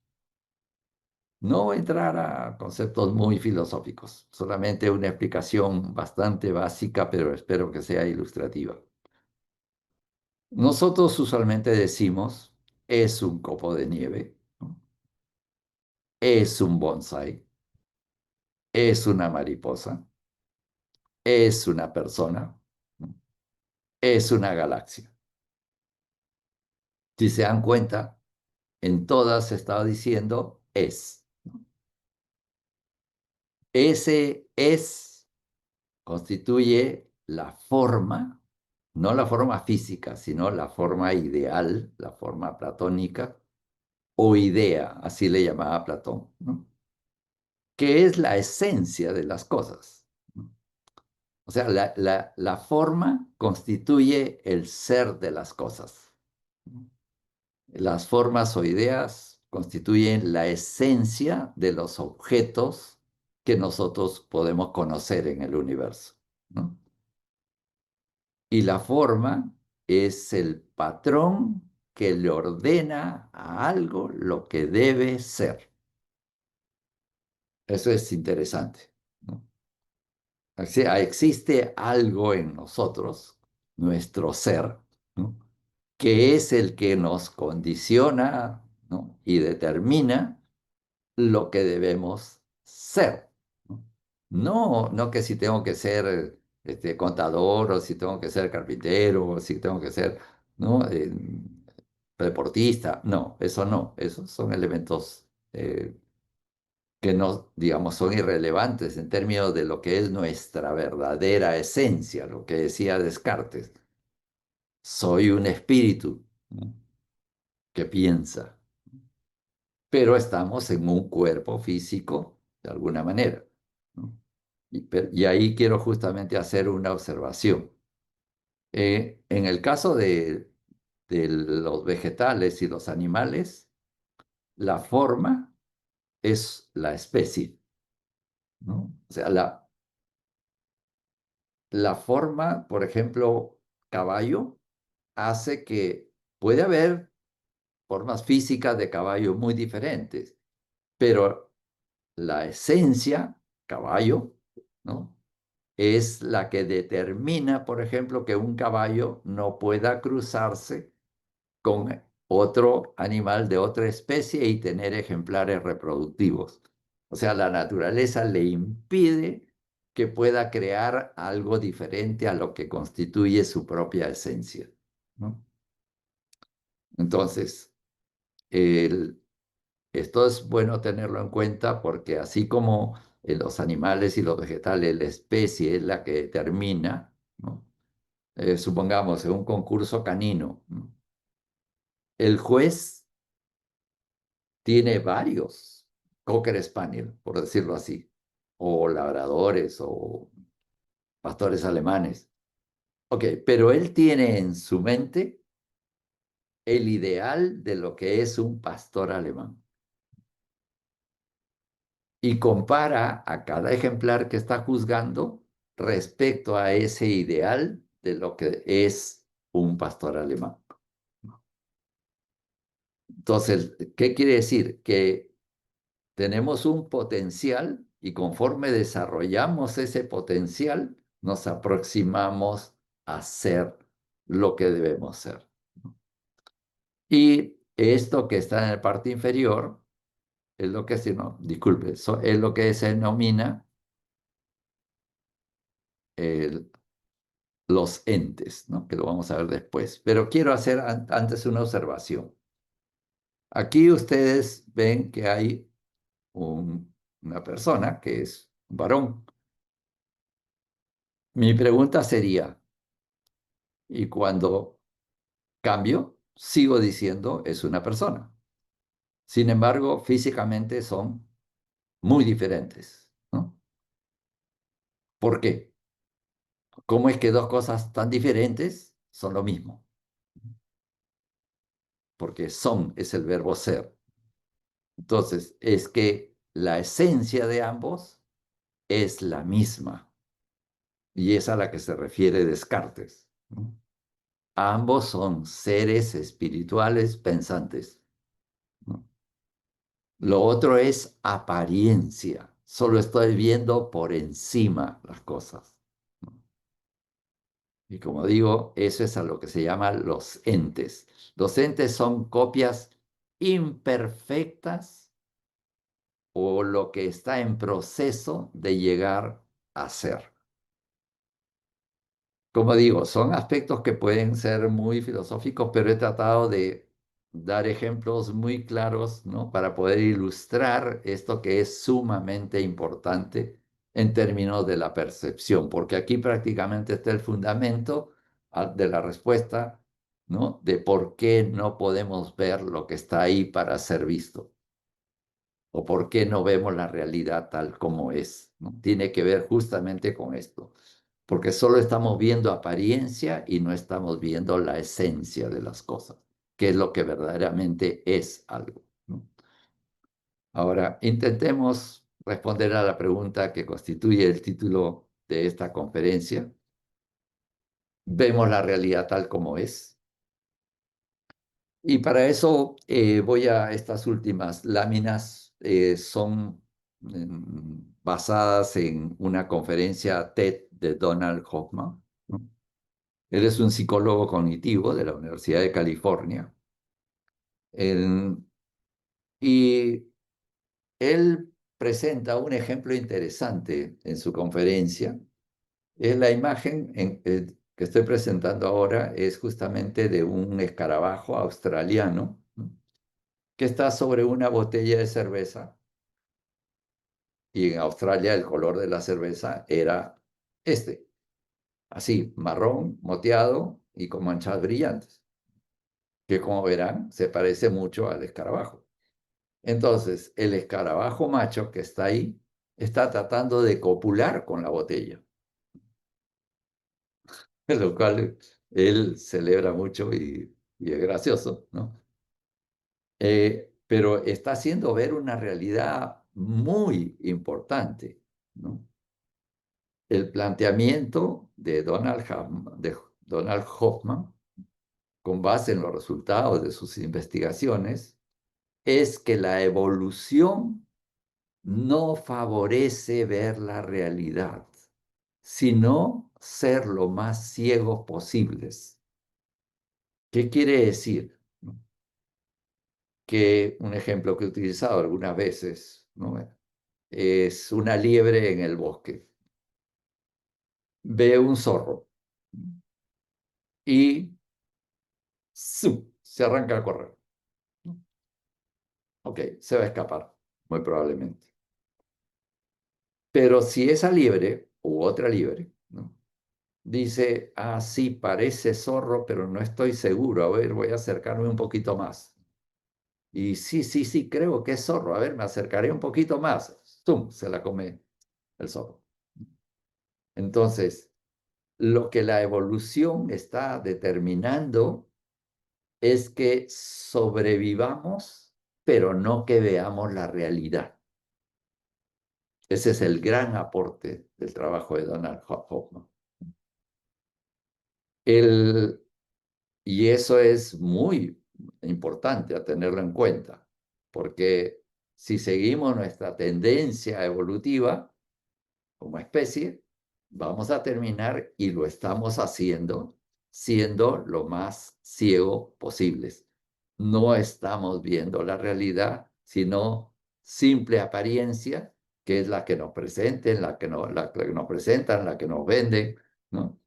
No voy a entrar a conceptos muy filosóficos, solamente una explicación bastante básica, pero espero que sea ilustrativa. Nosotros usualmente decimos, es un copo de nieve, ¿no? Es un bonsai, es una mariposa, es una persona, ¿no? es una galaxia. Si se dan cuenta, en todas se estaba diciendo es. Ese es constituye la forma, no la forma física, sino la forma ideal, la forma platónica o idea, así le llamaba Platón, ¿no? Que es la esencia de las cosas, ¿no? O sea, la forma constituye el ser de las cosas, ¿no? Las formas o ideas constituyen la esencia de los objetos que nosotros podemos conocer en el universo, ¿no? Y la forma es el patrón que le ordena a algo lo que debe ser. Eso es interesante, ¿no? O sea, existe algo en nosotros, nuestro ser, ¿no? Que es el que nos condiciona, ¿no? Y determina lo que debemos ser, ¿no? No que si tengo que ser contador o si tengo que ser carpintero o si tengo que ser, ¿no? Deportista. No, eso no. Esos son elementos que no, digamos, son irrelevantes en términos de lo que es nuestra verdadera esencia, lo que decía Descartes. Soy un espíritu, ¿no? Que piensa, pero estamos en un cuerpo físico de alguna manera, ¿no? Y ahí quiero justamente hacer una observación. En el caso de los vegetales y los animales, la forma es la especie, ¿no? O sea, la forma, por ejemplo, caballo, hace que puede haber formas físicas de caballo muy diferentes, pero la esencia, caballo, ¿no? Es la que determina, por ejemplo, que un caballo no pueda cruzarse con otro animal de otra especie y tener ejemplares reproductivos. O sea, la naturaleza le impide que pueda crear algo diferente a lo que constituye su propia esencia, ¿no? Entonces, el, esto es bueno tenerlo en cuenta porque así como en los animales y los vegetales la especie es la que determina, ¿no? Supongamos en un concurso canino, ¿no? El juez tiene varios Cocker Spaniel, por decirlo así, o labradores o pastores alemanes. Ok, pero él tiene en su mente el ideal de lo que es un pastor alemán y compara a cada ejemplar que está juzgando respecto a ese ideal de lo que es un pastor alemán. Entonces, ¿qué quiere decir? Que tenemos un potencial y conforme desarrollamos ese potencial, nos aproximamos a ser lo que debemos ser. Y esto que está en la parte inferior es lo que se, no, disculpe, es lo que se denomina el, los entes, ¿no? Que lo vamos a ver después. Pero quiero hacer antes una observación. Aquí ustedes ven que hay una persona que es un varón. Mi pregunta sería, ¿y cuando cambio, sigo diciendo es una persona? Sin embargo, físicamente son muy diferentes, ¿no? ¿Por qué? ¿Cómo es que dos cosas tan diferentes son lo mismo? Porque son es el verbo ser. Entonces, es que la esencia de ambos es la misma y es a la que se refiere Descartes, ¿no? Ambos son seres espirituales pensantes, ¿no? Lo otro es apariencia. Solo estoy viendo por encima las cosas, ¿no? Y como digo, eso es a lo que se llama los entes. Los entes son copias imperfectas o lo que está en proceso de llegar a ser. como digo, son aspectos que pueden ser muy filosóficos, pero he tratado de dar ejemplos muy claros, ¿no? Para poder ilustrar esto que es sumamente importante en términos de la percepción, porque aquí prácticamente está el fundamento de la respuesta, ¿no? De por qué no podemos ver lo que está ahí para ser visto, o por qué no vemos la realidad tal como es, ¿no? Tiene que ver justamente con esto, porque solo estamos viendo apariencia y no estamos viendo la esencia de las cosas, que es lo que verdaderamente es algo, ¿no? Ahora, intentemos responder a la pregunta que constituye el título de esta conferencia. ¿Vemos la realidad tal como es? Y para eso voy a estas últimas láminas, son basadas en una conferencia TED de Donald Hoffman, ¿no? Él es un psicólogo cognitivo de la Universidad de California. Él- y él presenta un ejemplo interesante en su conferencia. Es la imagen que estoy presentando ahora es justamente de un escarabajo australiano, ¿no? Que está sobre una botella de cerveza, y en Australia el color de la cerveza era este, así, marrón, moteado y con manchas brillantes, que como verán se parece mucho al escarabajo. Entonces, el escarabajo macho que está ahí está tratando de copular con la botella, lo cual él celebra mucho y es gracioso, ¿no? Pero está haciendo ver una realidad muy importante, ¿no? El planteamiento de Donald Hoffman, con base en los resultados de sus investigaciones, es que la evolución no favorece ver la realidad, sino ser lo más ciegos posibles. ¿Qué quiere decir? ¿No? Que un ejemplo que he utilizado algunas veces, ¿no? Es una liebre en el bosque. Ve un zorro y ¡zum! Se arranca a correr, ¿no? Ok, se va a escapar, muy probablemente. Pero si esa liebre u otra liebre, ¿no? Dice, ah, sí, parece zorro, pero no estoy seguro. A ver, voy a acercarme un poquito más. Y sí, sí, sí, creo que es zorro. A ver, me acercaré un poquito más. ¡Tum! Se la come el zorro. Entonces, lo que la evolución está determinando es que sobrevivamos, pero no que veamos la realidad. Ese es el gran aporte del trabajo de Donald Hoffman. El, y eso es muy importante a tenerlo en cuenta, porque si seguimos nuestra tendencia evolutiva como especie, vamos a terminar, y lo estamos haciendo, siendo lo más ciego posibles. No estamos viendo la realidad, sino simple apariencia, que es la que nos presenten, la que nos presentan, la que nos venden, ¿no?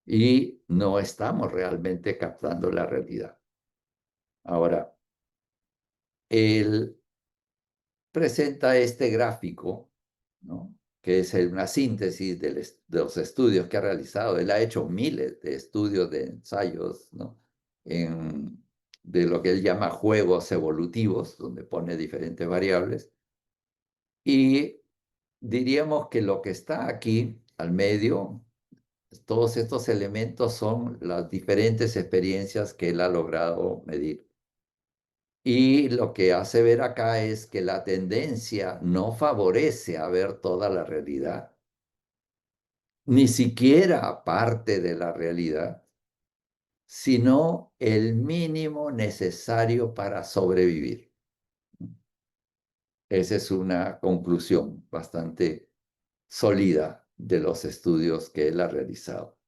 Y no estamos realmente captando la realidad. Ahora, él presenta este gráfico, ¿no? Que es una síntesis de los estudios que ha realizado. Él ha hecho miles de estudios, de ensayos, ¿no? De lo que él llama juegos evolutivos, donde pone diferentes variables. Y diríamos que lo que está aquí al medio, todos estos elementos son las diferentes experiencias que él ha logrado medir. Y lo que hace ver acá es que la tendencia no favorece a ver toda la realidad, ni siquiera parte de la realidad, sino el mínimo necesario para sobrevivir. Esa es una conclusión bastante sólida de los estudios que él ha realizado.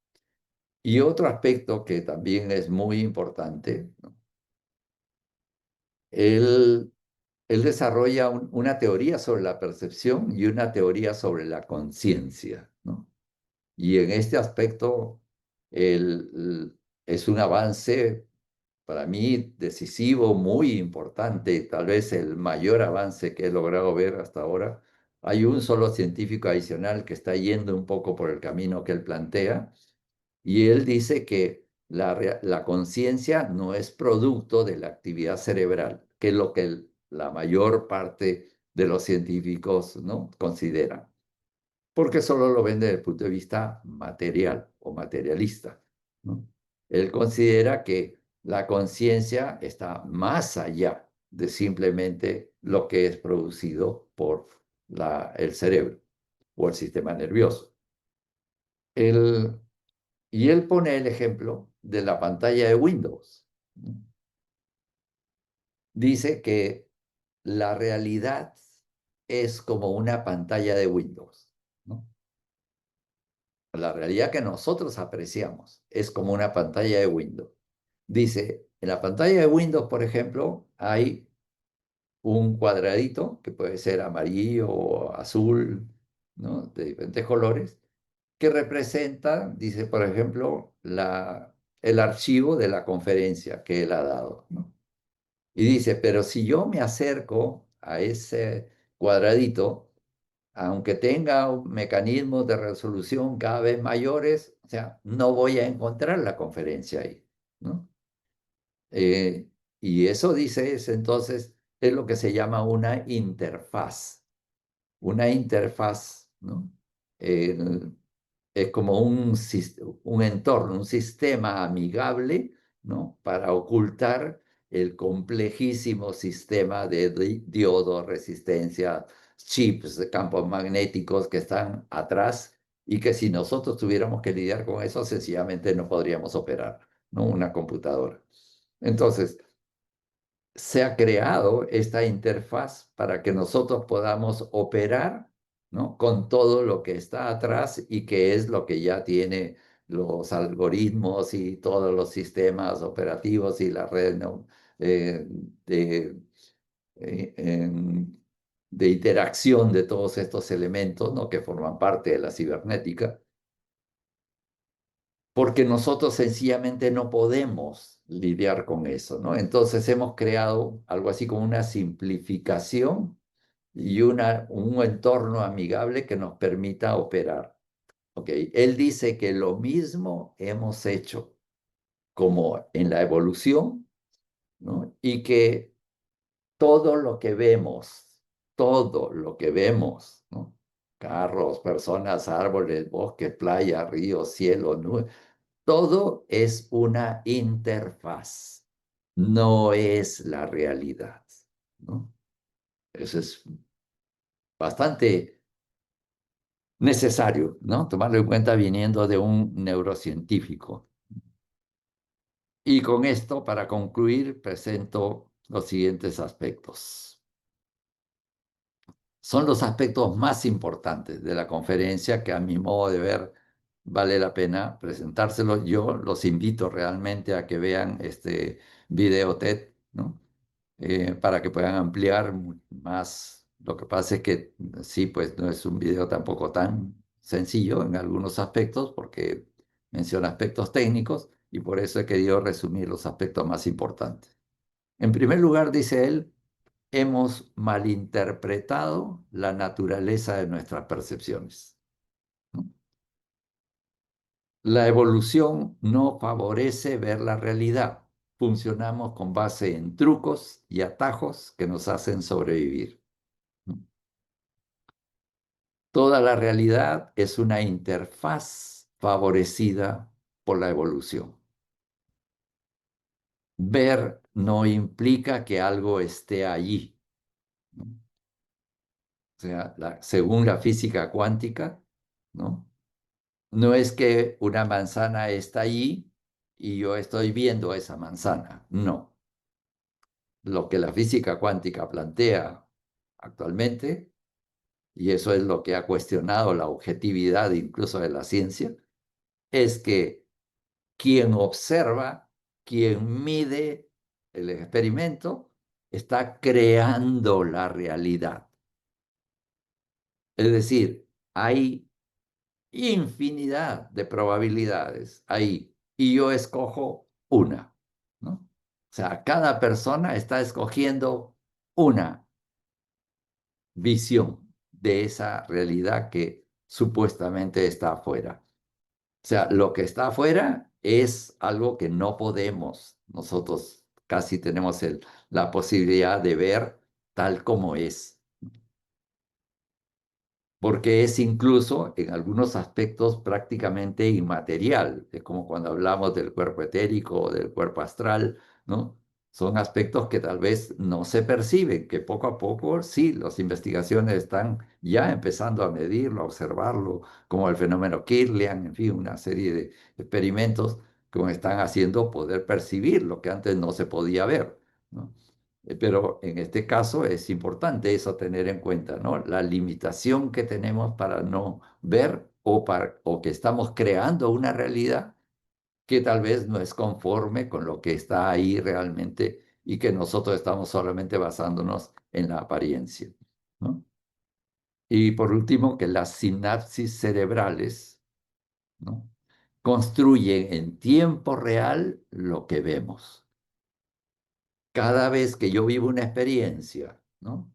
Y otro aspecto que también es muy importante, ¿no? Él Él desarrolla una teoría sobre la percepción y una teoría sobre la conciencia, ¿no? Y en este aspecto Es un avance para mí decisivo, muy importante, tal vez el mayor avance que he logrado ver hasta ahora. Hay un solo científico adicional que está yendo un poco por el camino que él plantea, y él dice que la conciencia no es producto de la actividad cerebral, que es lo que la mayor parte de los científicos, ¿no?, consideran, porque solo lo ven desde el punto de vista material o materialista, ¿no? Él considera que la conciencia está más allá de simplemente lo que es producido por el cerebro o el sistema nervioso. Él, y él pone el ejemplo de la pantalla de Windows. Dice que la realidad es como una pantalla de Windows, ¿no? La realidad que nosotros apreciamos es como una pantalla de Windows. Dice, en la pantalla de Windows, por ejemplo, hay un cuadradito que puede ser amarillo o azul, ¿no?, de diferentes colores, que representa, dice, por ejemplo, el archivo de la conferencia que él ha dado, ¿no? Y dice, pero si yo me acerco a ese cuadradito, aunque tenga mecanismos de resolución cada vez mayores, o sea, no voy a encontrar la conferencia ahí, ¿no? Y eso, dice, entonces es lo que se llama una interfaz. Una interfaz, ¿no? Eh, es como un entorno, un sistema amigable, ¿no?, para ocultar el complejísimo sistema de diodos, resistencia, chips, de campos magnéticos que están atrás y que si nosotros tuviéramos que lidiar con eso, sencillamente no podríamos operar, ¿no?, una computadora. Entonces, se ha creado esta interfaz para que nosotros podamos operar, ¿no?, con todo lo que está atrás y que es lo que ya tiene los algoritmos y todos los sistemas operativos y la red, ¿no?, eh, de, eh, em, de interacción de todos estos elementos, ¿no?, que forman parte de la cibernética, porque nosotros sencillamente no podemos lidiar con eso, ¿no? Entonces hemos creado algo así como una simplificación y un entorno amigable que nos permita operar. ¿Okay? Él dice que lo mismo hemos hecho como en la evolución, ¿no?, y que todo lo que vemos, ¿no?, carros, personas, árboles, bosques, playa, ríos, cielo, nubes, todo es una interfaz, no es la realidad, ¿no? Eso es bastante necesario, ¿no?, tomarlo en cuenta viniendo de un neurocientífico. Y con esto, para concluir, presento los siguientes aspectos. Son los aspectos más importantes de la conferencia que, a mi modo de ver, vale la pena presentárselos. Yo los invito realmente a que vean este video TED, ¿no?, para que puedan ampliar más. Lo que pasa es que sí, pues no es un video tampoco tan sencillo en algunos aspectos, porque menciona aspectos técnicos, y por eso he querido resumir los aspectos más importantes. En primer lugar, dice él, hemos malinterpretado la naturaleza de nuestras percepciones, ¿no? La evolución no favorece ver la realidad. Funcionamos con base en trucos y atajos que nos hacen sobrevivir, ¿no? Toda la realidad es una interfaz favorecida por la evolución. Ver no implica que algo esté allí, ¿no? O sea, según la física cuántica, ¿no?, no es que una manzana está allí y yo estoy viendo esa manzana. No. Lo que la física cuántica plantea actualmente, y eso es lo que ha cuestionado la objetividad incluso de la ciencia, es que quien observa, quien mide el experimento, está creando la realidad. Es decir, hay infinidad de probabilidades ahí y yo escojo una, ¿no? O sea, cada persona está escogiendo una visión de esa realidad que supuestamente está afuera. O sea, lo que está afuera es algo que no podemos. Nosotros casi tenemos la posibilidad de ver tal como es, porque es incluso en algunos aspectos prácticamente inmaterial. Es como cuando hablamos del cuerpo etérico o del cuerpo astral, ¿no? Son aspectos que tal vez no se perciben, que poco a poco sí, las investigaciones están ya empezando a medirlo, a observarlo, como el fenómeno Kirlian, en fin, una serie de experimentos que están haciendo poder percibir lo que antes no se podía ver, ¿no? Pero en este caso es importante eso tener en cuenta, ¿no? La limitación que tenemos para no ver o que estamos creando una realidad que tal vez no es conforme con lo que está ahí realmente y que nosotros estamos solamente basándonos en la apariencia, ¿no? Y por último, que las sinapsis cerebrales, ¿no? Construyen en tiempo real lo que vemos. Cada vez que yo vivo una experiencia, ¿no?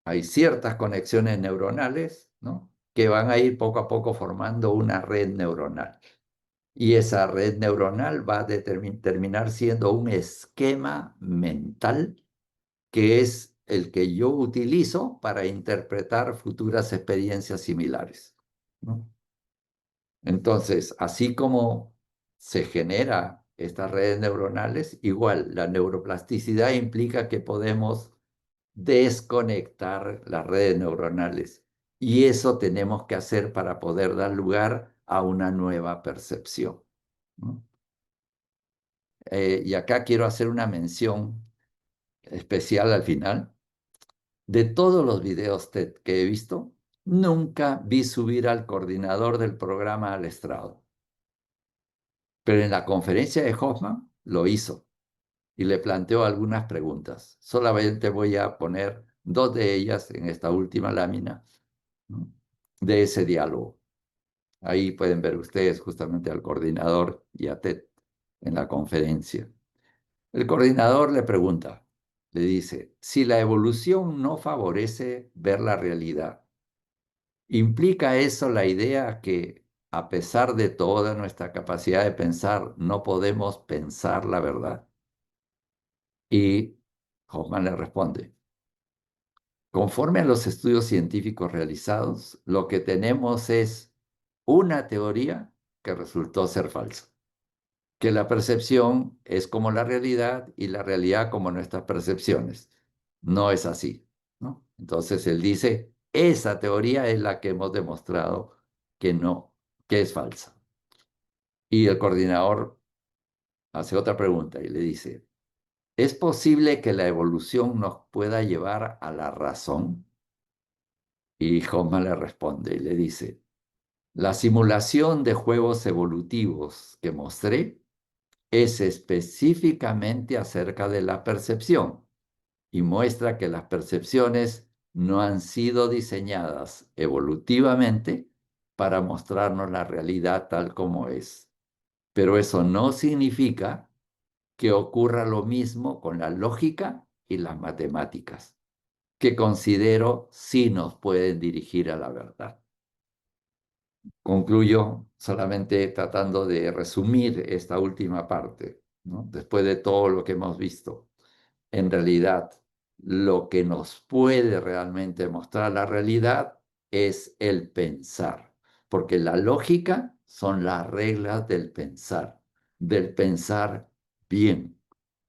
Hay ciertas conexiones neuronales, ¿no? Que van a ir poco a poco formando una red neuronal. Y esa red neuronal va a terminar siendo un esquema mental que es el que yo utilizo para interpretar futuras experiencias similares, ¿no? Entonces, así como se genera estas redes neuronales, igual la neuroplasticidad implica que podemos desconectar las redes neuronales. Y eso tenemos que hacer para poder dar lugar a una nueva percepción, ¿no? Y acá quiero hacer una mención especial al final. De todos los videos TED que he visto, nunca vi subir al coordinador del programa al estrado. Pero en la conferencia de Hoffman lo hizo y le planteó algunas preguntas. Solamente voy a poner dos de ellas en esta última lámina, ¿no? De ese diálogo. Ahí pueden ver ustedes justamente al coordinador y a Ted en la conferencia. El coordinador le pregunta, le dice, si la evolución no favorece ver la realidad, ¿implica eso la idea que a pesar de toda nuestra capacidad de pensar, no podemos pensar la verdad? Y Hoffman le responde, conforme a los estudios científicos realizados, lo que tenemos es una teoría que resultó ser falsa, que la percepción es como la realidad y la realidad como nuestras percepciones. No es así, ¿no? Entonces él dice, esa teoría es la que hemos demostrado que no, que es falsa. Y el coordinador hace otra pregunta y le dice, ¿es posible que la evolución nos pueda llevar a la razón? Y Hoffman le responde y le dice, la simulación de juegos evolutivos que mostré es específicamente acerca de la percepción y muestra que las percepciones no han sido diseñadas evolutivamente para mostrarnos la realidad tal como es. Pero eso no significa que ocurra lo mismo con la lógica y las matemáticas, que considero sí nos pueden dirigir a la verdad. Concluyo solamente tratando de resumir esta última parte, ¿no? Después de todo lo que hemos visto. En realidad, lo que nos puede realmente mostrar la realidad es el pensar, porque la lógica son las reglas del pensar bien,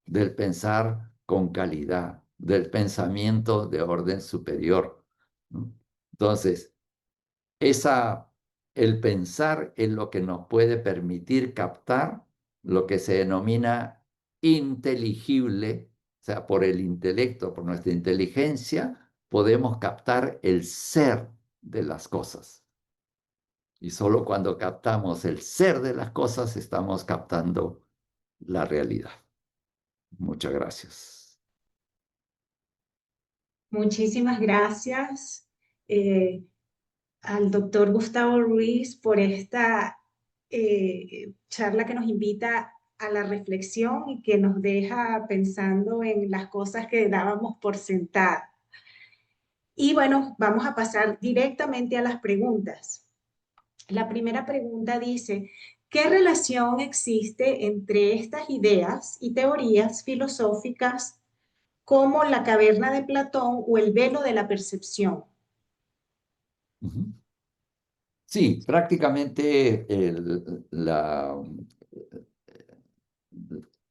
del pensar con calidad, del pensamiento de orden superior, ¿no? Entonces, esa, el pensar es lo que nos puede permitir captar lo que se denomina inteligible, o sea, por el intelecto, por nuestra inteligencia, podemos captar el ser de las cosas. Y solo cuando captamos el ser de las cosas estamos captando la realidad. Muchas gracias. Muchísimas gracias. al doctor Gustavo Ruiz por esta charla que nos invita a la reflexión y que nos deja pensando en las cosas que dábamos por sentadas. Y bueno, vamos a pasar directamente a las preguntas. La primera pregunta dice, ¿qué relación existe entre estas ideas y teorías filosóficas como la caverna de Platón o el velo de la percepción? Ujú. Sí, prácticamente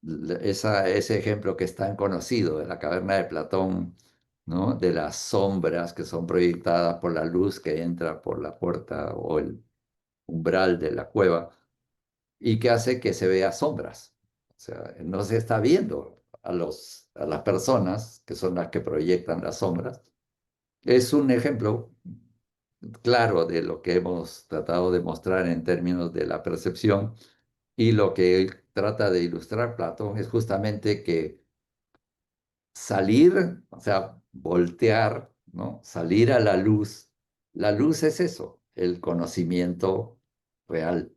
ese ejemplo que es tan conocido de la caverna de Platón, ¿no? De las sombras que son proyectadas por la luz que entra por la puerta o el umbral de la cueva y que hace que se vea sombras. O sea, no se está viendo a las personas que son las que proyectan las sombras. Es un ejemplo claro de lo que hemos tratado de mostrar en términos de la percepción y lo que él trata de ilustrar Platón es justamente que salir, o sea, voltear, ¿no? Salir a la luz. La luz es eso, el conocimiento real.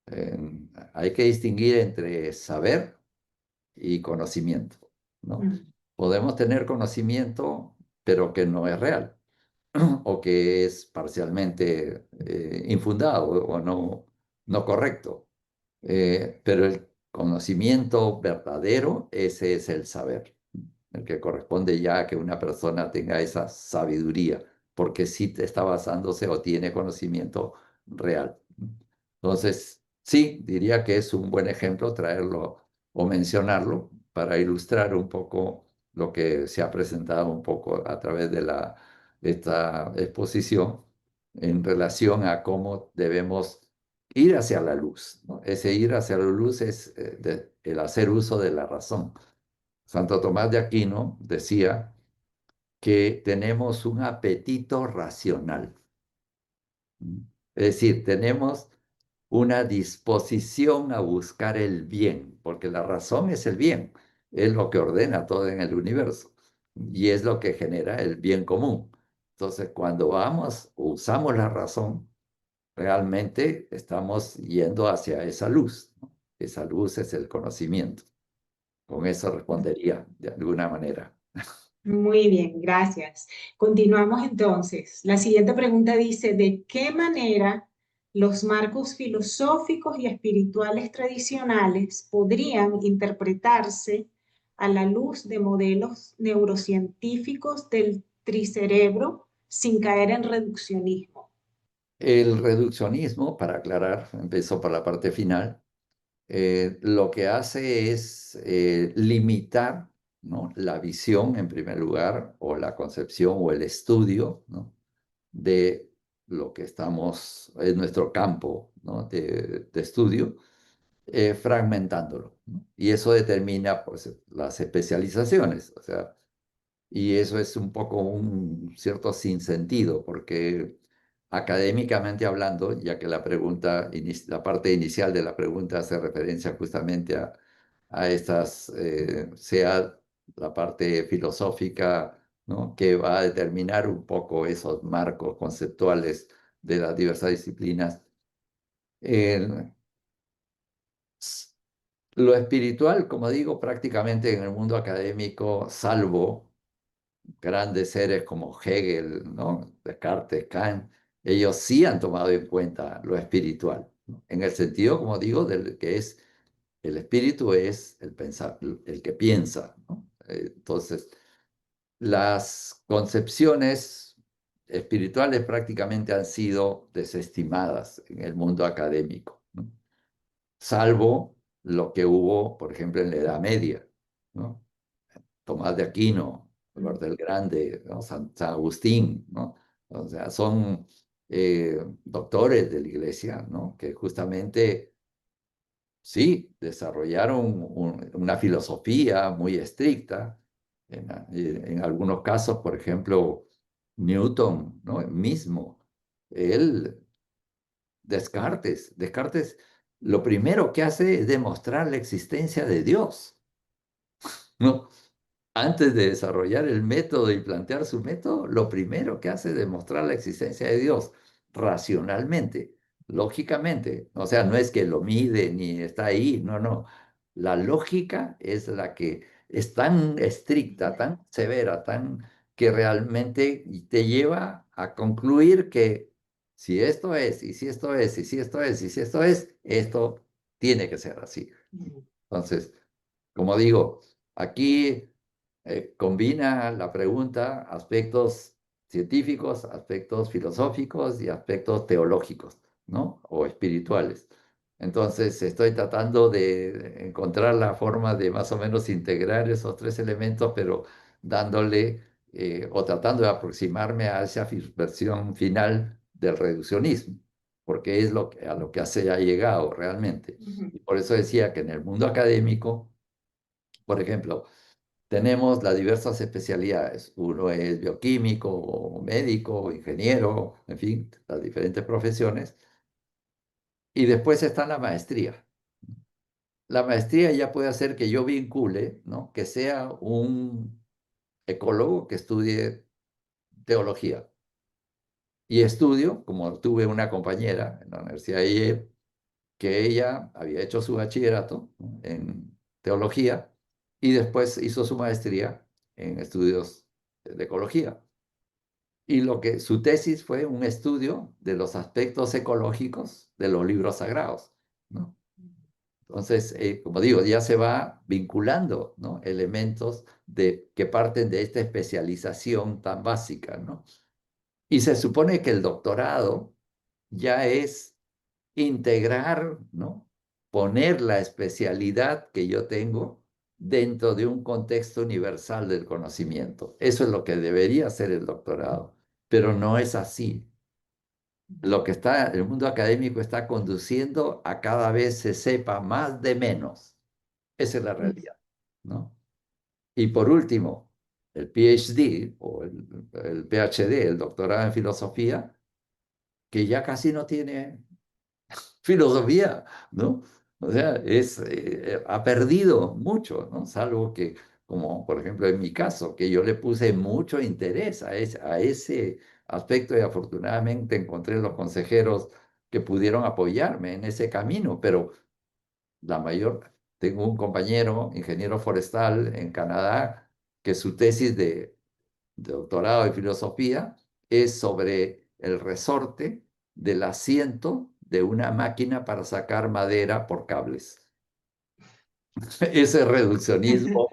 Eh, Hay que distinguir entre saber y conocimiento, ¿no? Mm, Podemos tener conocimiento, pero que no es real o que es parcialmente infundado o no correcto. Pero el conocimiento verdadero, ese es el saber, el que corresponde ya a que una persona tenga esa sabiduría, porque sí te está basándose o tiene conocimiento real. Entonces, sí, diría que es un buen ejemplo traerlo o mencionarlo para ilustrar un poco lo que se ha presentado un poco a través de esta exposición en relación a cómo debemos ir hacia la luz, ¿no? Ese ir hacia la luz es el hacer uso de la razón. Santo Tomás de Aquino decía que tenemos un apetito racional. Es decir, tenemos una disposición a buscar el bien, porque la razón es el bien, es lo que ordena todo en el universo y es lo que genera el bien común. Entonces, cuando vamos, usamos la razón, realmente estamos yendo hacia esa luz, ¿no? Esa luz es el conocimiento. Con eso respondería de alguna manera. muy bien, gracias. Continuamos entonces. La siguiente pregunta dice, ¿de qué manera los marcos filosóficos y espirituales tradicionales podrían interpretarse a la luz de modelos neurocientíficos del tricerebro sin caer en reduccionismo? El reduccionismo, para aclarar, empezó por la parte final, lo que hace es limitar, ¿no? La visión, en primer lugar, o la concepción o el estudio, ¿no? De lo que estamos en nuestro campo, ¿no? De estudio, fragmentándolo, ¿no? Y eso determina pues, las especializaciones. O sea, y eso es un poco un cierto sinsentido, porque académicamente hablando, ya que la parte inicial de la pregunta hace referencia justamente a estas, sea la parte filosófica, ¿no? Que va a determinar un poco esos marcos conceptuales de las diversas disciplinas. El- lo espiritual, como digo, prácticamente en el mundo académico, salvo grandes seres como Hegel, ¿no? Descartes, Kant, ellos sí han tomado en cuenta lo espiritual, ¿no? En el sentido, como digo, del que es el espíritu es el que piensa, ¿no? Entonces, las concepciones espirituales prácticamente han sido desestimadas en el mundo académico, ¿no? Salvo lo que hubo, por ejemplo, en la Edad Media, ¿no? Tomás de Aquino, Alberto el Grande, ¿no? San Agustín, ¿no? O sea, son doctores de la iglesia, ¿no? Que justamente, sí, desarrollaron una filosofía muy estricta. En algunos casos, por ejemplo, Newton, ¿no? Mismo, él, Descartes, lo primero que hace es demostrar la existencia de Dios, ¿no? antes de desarrollar el método y plantear su método, lo primero que hace es demostrar la existencia de Dios racionalmente, lógicamente. O sea, no es que lo mide ni está ahí, no, no. La lógica es la que es tan estricta, tan severa, tan que realmente te lleva a concluir que si esto es, y si esto es, y si esto es, y si esto es, esto tiene que ser así. Entonces, como digo, aquí combina la pregunta aspectos científicos, aspectos filosóficos y aspectos teológicos, ¿no? O espirituales. Entonces, estoy tratando de encontrar la forma de más o menos integrar esos tres elementos, pero dándole o tratando de aproximarme a esa versión final del reduccionismo, porque es a lo que se ha llegado realmente. Ujú. Y por eso decía que en el mundo académico, por ejemplo, tenemos las diversas especialidades. Uno es bioquímico, o médico, o ingeniero, en fin, las diferentes profesiones. Y después está la maestría. La maestría ya puede hacer que yo vincule, ¿no? Que sea un ecólogo que estudie teología. Y estudio, como tuve una compañera en la Universidad de Yale, que ella había hecho su bachillerato, ¿no? En teología y después hizo su maestría en estudios de ecología. Y lo que su tesis fue un estudio de los aspectos ecológicos de los libros sagrados, ¿no? Entonces, como digo, ya se va vinculando, ¿no? Elementos que parten de esta especialización tan básica, ¿no? Y se supone que el doctorado ya es integrar, ¿no? Poner la especialidad que yo tengo dentro de un contexto universal del conocimiento. Eso es lo que debería ser el doctorado, pero no es así. Lo que está, el mundo académico está conduciendo a cada vez se sepa más de menos. Esa es la realidad, ¿no? Y por último, el PhD o el PhD, el doctorado en filosofía, que ya casi no tiene filosofía, ¿no? O sea, ha perdido mucho, ¿no? Salvo que, como por ejemplo en mi caso, que yo le puse mucho interés a ese aspecto y afortunadamente encontré los consejeros que pudieron apoyarme en ese camino, pero tengo un compañero, ingeniero forestal en Canadá, que su tesis de doctorado en filosofía es sobre el resorte del asiento de una máquina para sacar madera por cables. Ese reduccionismo,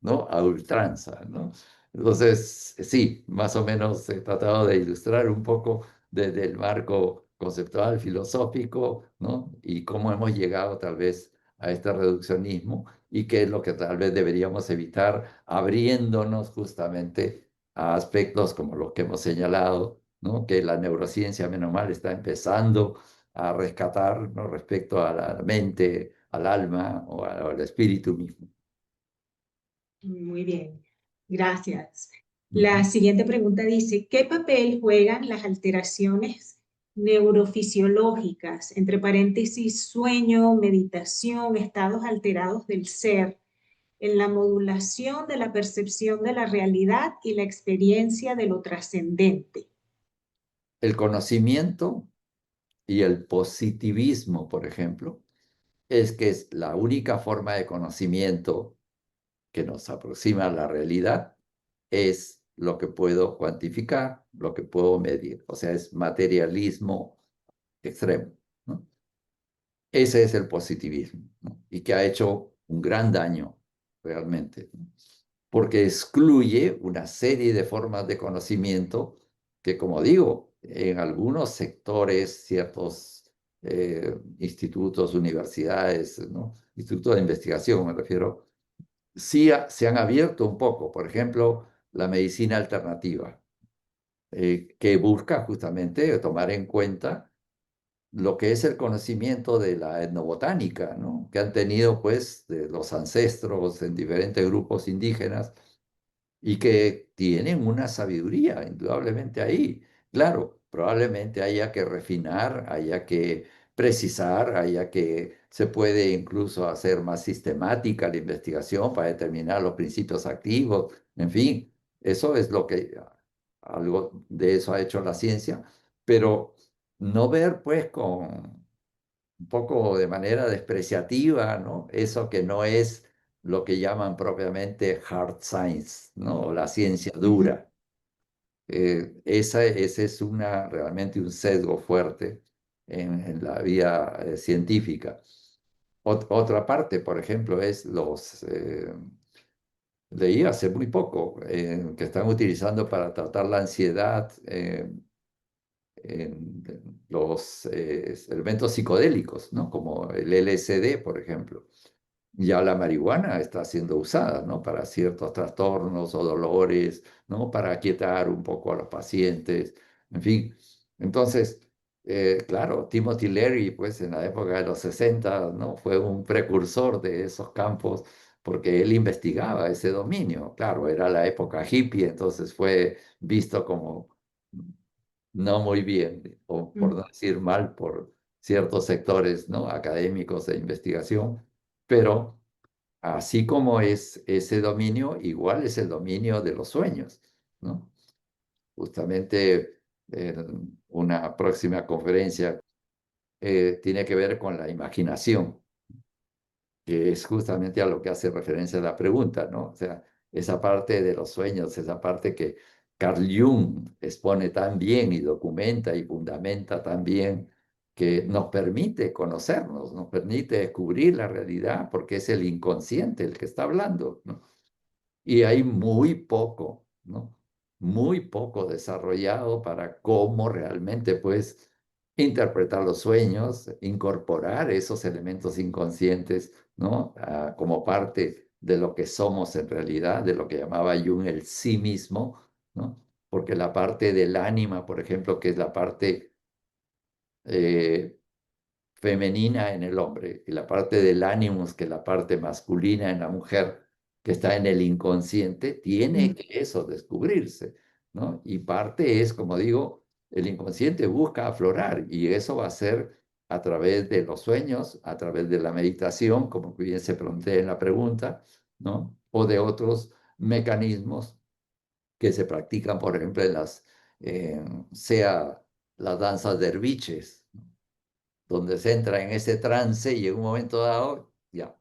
¿no? A ultranza, ¿no? Entonces, sí, más o menos he tratado de ilustrar un poco desde el marco conceptual, filosófico, ¿no? Y cómo hemos llegado tal vez a este reduccionismo y qué es lo que tal vez deberíamos evitar abriéndonos justamente a aspectos como los que hemos señalado, ¿no? Que la neurociencia, menos mal, está empezando a rescatar, ¿no? Respecto a la mente, al alma o al espíritu mismo. Muy bien, gracias. La Ujú. siguiente pregunta dice, ¿qué papel juegan las alteraciones neurofisiológicas, entre paréntesis, sueño, meditación, estados alterados del ser, en la modulación de la percepción de la realidad y la experiencia de lo trascendente? El conocimiento y el positivismo, por ejemplo, es que es la única forma de conocimiento que nos aproxima a la realidad, es lo que puedo cuantificar, lo que puedo medir. O sea, es materialismo extremo, ¿no? Ese es el positivismo, ¿no? Y que ha hecho un gran daño realmente, ¿no? Porque excluye una serie de formas de conocimiento que, como digo, en algunos sectores, ciertos institutos, universidades, ¿no? Institutos de investigación, me refiero, sí se han abierto un poco. Por ejemplo, la medicina alternativa, que busca justamente tomar en cuenta lo que es el conocimiento de la etnobotánica, ¿no? Que han tenido pues de los ancestros en diferentes grupos indígenas y que tienen una sabiduría indudablemente ahí. Claro, probablemente haya que refinar, haya que precisar, haya que se puede incluso hacer más sistemática la investigación para determinar los principios activos, en fin, eso es lo que algo de eso ha hecho la ciencia, pero no ver pues con un poco de manera despreciativa, ¿no? Eso que no es lo que llaman propiamente hard science, ¿no? O la ciencia Ujú, dura. Ese es realmente un sesgo fuerte en la vida científica. Otra parte, por ejemplo, es leí hace muy poco, que están utilizando para tratar la ansiedad los elementos psicodélicos, ¿no? Como el LSD, por ejemplo. Ya la marihuana está siendo usada, ¿no? Para ciertos trastornos o dolores, ¿no? Para aquietar un poco a los pacientes, en fin. Entonces, claro, Timothy Leary, pues en la época de los 60, ¿no? Fue un precursor de esos campos porque él investigaba ese dominio. Claro, era la época hippie, entonces fue visto como no muy bien, o por no ujú. decir mal, por ciertos sectores, ¿no? Académicos de investigación, pero así como es ese dominio, igual es el dominio de los sueños, ¿no? Justamente en una próxima conferencia tiene que ver con la imaginación, que es justamente a lo que hace referencia la pregunta, ¿no? O sea, esa parte de los sueños, esa parte que Carl Jung expone tan bien y documenta y fundamenta tan bien, que nos permite conocernos, nos permite descubrir la realidad, porque es el inconsciente el que está hablando, ¿no? Y hay muy poco, ¿no? Muy poco desarrollado para cómo realmente, pues, interpretar los sueños, incorporar esos elementos inconscientes, ¿no? Como parte de lo que somos en realidad, de lo que llamaba Jung el sí mismo, ¿no? Porque la parte del ánima, por ejemplo, que es la parte eh, femenina en el hombre y la parte del ánimos, que es la parte masculina en la mujer, que está en el inconsciente, tiene Mm. que eso descubrirse, ¿no? Y parte es, como digo, el inconsciente busca aflorar y eso va a ser a través de los sueños, a través de la meditación, como bien se plantea en la pregunta, ¿no? O de otros mecanismos que se practican, por ejemplo, sea las danzas derviches, donde se entra en ese trance y en un momento dado ya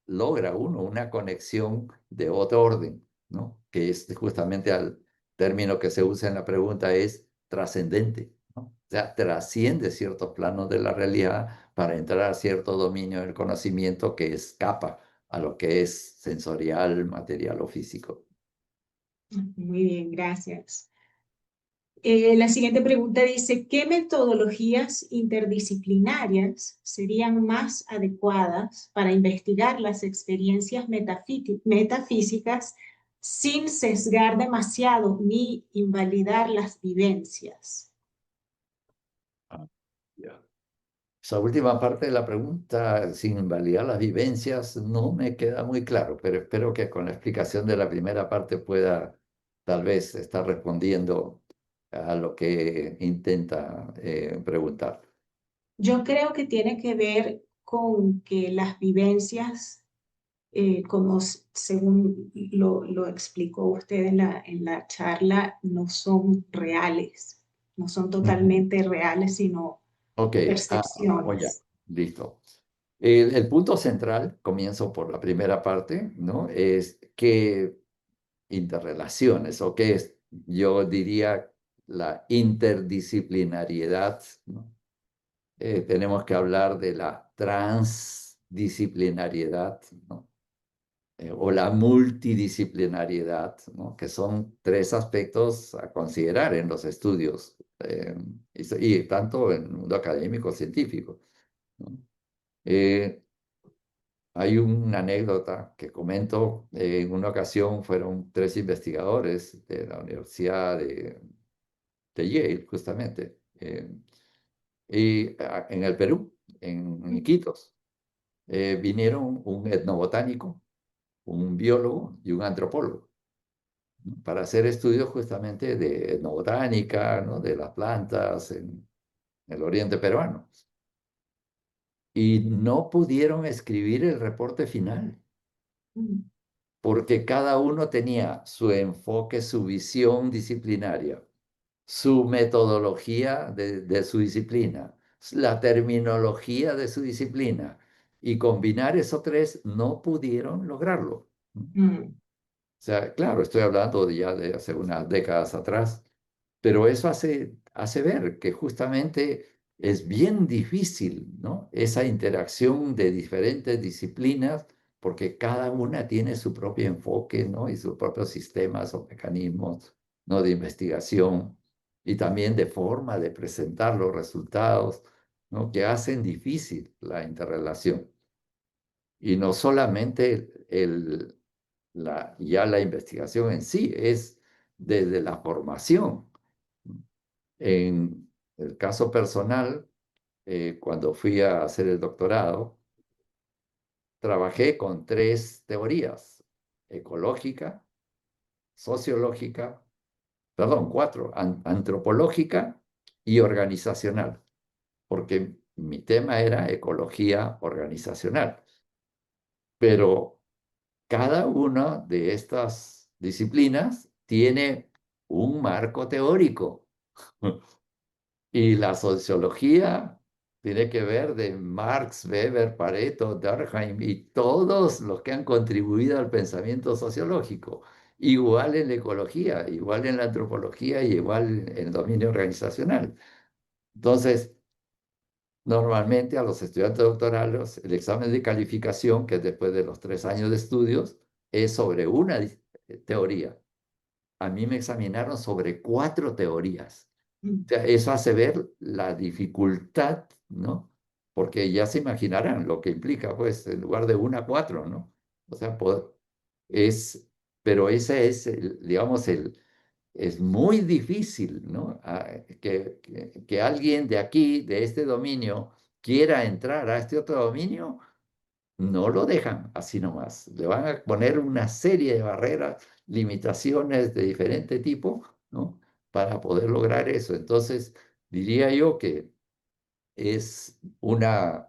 logra uno una conexión de otro orden, ¿no? Que es justamente al término que se usa en la pregunta es trascendente, ¿no? O sea, trasciende ciertos planos de la realidad para entrar a cierto dominio del conocimiento que escapa a lo que es sensorial, material o físico. Muy bien, gracias. La siguiente pregunta dice, ¿qué metodologías interdisciplinarias serían más adecuadas para investigar las experiencias metafísicas sin sesgar demasiado ni invalidar las vivencias? Ah, ya. Esa última parte de la pregunta, sin invalidar las vivencias, no me queda muy claro, pero espero que con la explicación de la primera parte pueda tal vez estar respondiendo a lo que intenta preguntar. Yo creo que tiene que ver con que las vivencias, como según lo explicó usted en la charla, no son reales, no son Ujú. totalmente reales, sino Ok, ya, percepciones. listo. El punto central, comienzo por la primera parte, ¿no? Es qué interrelaciones o qué es, yo diría, la interdisciplinariedad, ¿no? Tenemos que hablar de la transdisciplinariedad, ¿no? O la multidisciplinariedad, ¿no? Que son tres aspectos a considerar en los estudios, y tanto en el mundo académico científico, ¿no? Eh, Hay una anécdota que comento. En una ocasión fueron tres investigadores de la Universidad de Yale, justamente, en el Perú, en Iquitos. Vinieron un etnobotánico, un biólogo y un antropólogo, ¿no? Para hacer estudios justamente de etnobotánica, ¿no? De las plantas en el oriente peruano. y no pudieron escribir el reporte final mm, porque cada uno tenía su enfoque, su visión disciplinaria, su metodología de su disciplina, la terminología de su disciplina, y combinar esos tres no pudieron lograrlo. mm, O sea, claro, estoy hablando ya de hace unas décadas atrás, pero eso hace ver que justamente es bien difícil, ¿no? Esa interacción de diferentes disciplinas, porque cada una tiene su propio enfoque, ¿no? Y sus propios sistemas o mecanismos, ¿no? De investigación y también de forma de presentar los resultados, ¿no? Que hacen difícil la interrelación. Y no solamente ya la investigación en sí, es desde la formación. En el caso personal, cuando fui a hacer el doctorado, trabajé con tres teorías: ecológica, sociológica, perdón, cuatro: antropológica y organizacional, porque mi tema era ecología organizacional. Pero cada una de estas disciplinas tiene un marco teórico. Y la sociología tiene que ver de Marx, Weber, Pareto, Durkheim y todos los que han contribuido al pensamiento sociológico. Igual en la ecología, igual en la antropología y igual en el dominio organizacional. Entonces, normalmente a los estudiantes doctorales, el examen de calificación, que es después de los 3 años de estudios, es sobre una teoría. A mí me examinaron sobre 4 teorías. mm, O sea, eso hace ver la dificultad, ¿no? Porque ya se imaginarán lo que implica, pues, en lugar de una, 4, ¿no? O sea, es, pero ese es, digamos, es muy difícil, ¿no? Que alguien de aquí, de este dominio, quiera entrar a este otro dominio, no lo dejan así nomás. Le van a poner una serie de barreras, limitaciones de diferente tipo, ¿no? Para poder lograr eso. Entonces, diría yo que es una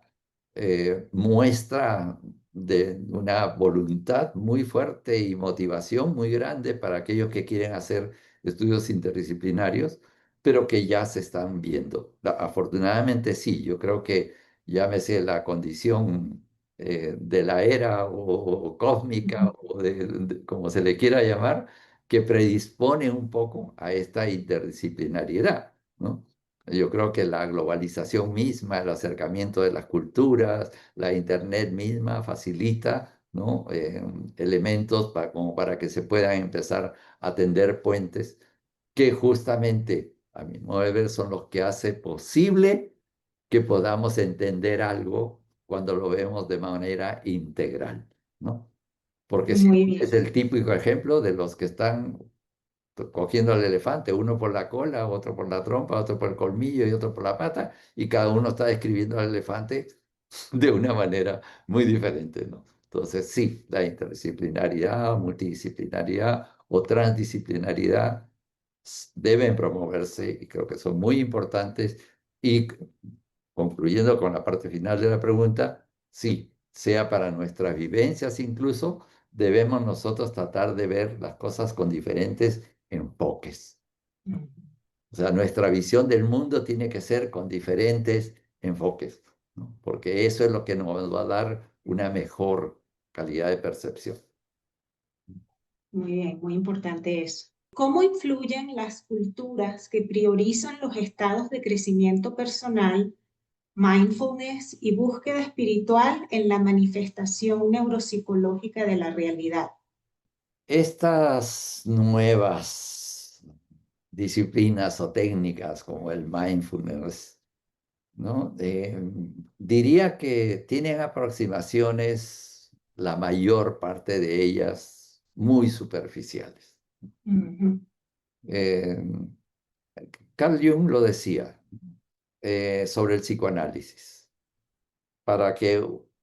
muestra de una voluntad muy fuerte y motivación muy grande para aquellos que quieren hacer estudios interdisciplinarios, pero que ya se están viendo. Afortunadamente sí, yo creo que llámese la condición de la era o cósmica o como se le quiera llamar, que predispone un poco a esta interdisciplinariedad, ¿no? Yo creo que la globalización misma, el acercamiento de las culturas, la Internet misma facilita, ¿no? Elementos como para que se puedan empezar a tender puentes que justamente, a mi modo de ver, son los que hace posible que podamos entender algo cuando lo vemos de manera integral, ¿no? Porque si muy es bien. el típico ejemplo de los que están cogiendo al elefante, uno por la cola, otro por la trompa, otro por el colmillo y otro por la pata, y cada uno está describiendo al elefante de una manera muy diferente, ¿no? Entonces, sí, la interdisciplinariedad, multidisciplinariedad o transdisciplinariedad deben promoverse y creo que son muy importantes. Y concluyendo con la parte final de la pregunta, sí, sea para nuestras vivencias incluso, debemos nosotros tratar de ver las cosas con diferentes enfoques. Mm, O sea, nuestra visión del mundo tiene que ser con diferentes enfoques, ¿no? Porque eso es lo que nos va a dar una mejor calidad de percepción. muy bien, muy importante eso. ¿Cómo influyen las culturas que priorizan los estados de crecimiento personal, mindfulness y búsqueda espiritual en la manifestación neuropsicológica de la realidad? Estas nuevas disciplinas o técnicas como el mindfulness, ¿no? Diría que tienen aproximaciones, la mayor parte de ellas, muy superficiales. Ujú, Eh, Carl Jung lo decía sobre el psicoanálisis. Para que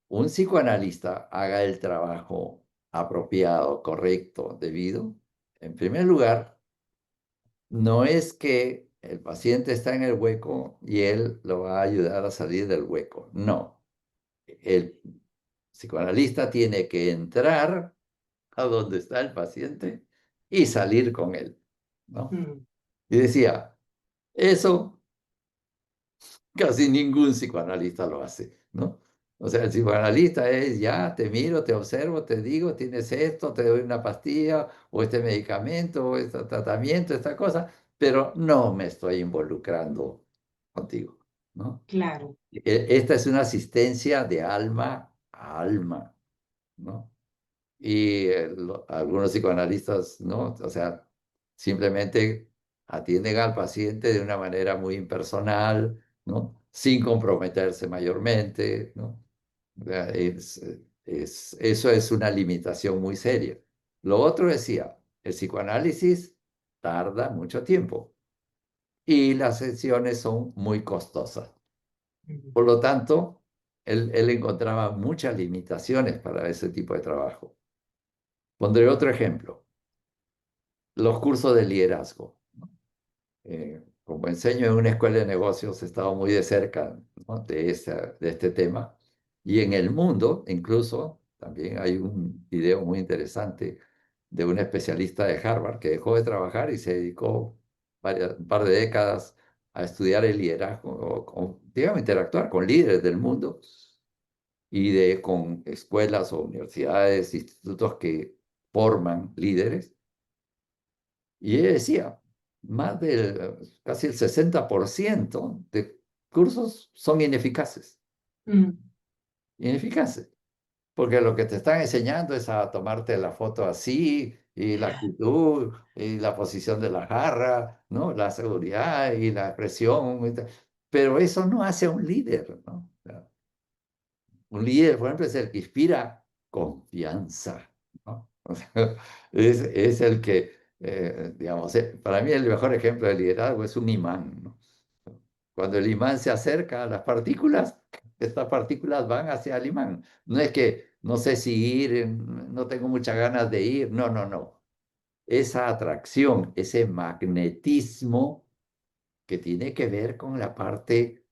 un psicoanalista haga el trabajo apropiado, correcto, debido, en primer lugar, no es que el paciente está en el hueco y él lo va a ayudar a salir del hueco. No. El psicoanalista tiene que entrar a donde está el paciente y salir con él, ¿no? mm, Y decía, eso casi ningún psicoanalista lo hace, ¿no? O sea, el psicoanalista es, ya, te miro, te observo, te digo, tienes esto, te doy una pastilla, o este medicamento, o este tratamiento, esta cosa, pero no me estoy involucrando contigo, ¿no? claro, Esta es una asistencia de alma a alma, ¿no? Y algunos psicoanalistas, ¿no? O sea, simplemente atienden al paciente de una manera muy impersonal, ¿no? Sin comprometerse mayormente, ¿no? O sea, eso es una limitación muy seria. Lo otro decía, el psicoanálisis tarda mucho tiempo y las sesiones son muy costosas. mm, Por lo tanto, él encontraba muchas limitaciones para ese tipo de trabajo. Pondré otro ejemplo. Los cursos de liderazgo. Como enseño en una escuela de negocios, he estado muy de cerca, ¿no? de este tema. Y en el mundo, incluso, también hay un video muy interesante de un especialista de Harvard que dejó de trabajar y se dedicó un par de décadas a estudiar el liderazgo, digamos, interactuar con líderes del mundo y con escuelas o universidades, institutos que forman líderes. Y ella decía, más del casi el 60% de cursos son ineficaces, mm, ineficaces, porque lo que te están enseñando es a tomarte la foto así, y la actitud, y la posición de la jarra, ¿no? La seguridad y la expresión, pero eso no hace a un líder, ¿no? O sea, un líder, por ejemplo, es el que inspira confianza, ¿no? O sea, es el que, digamos, para mí el mejor ejemplo de liderazgo es un imán, ¿no? Cuando el imán se acerca a las partículas, estas partículas van hacia el imán. No es que no sé si ir, no tengo muchas ganas de ir, no, no, no. Esa atracción, ese magnetismo que tiene que ver con la parte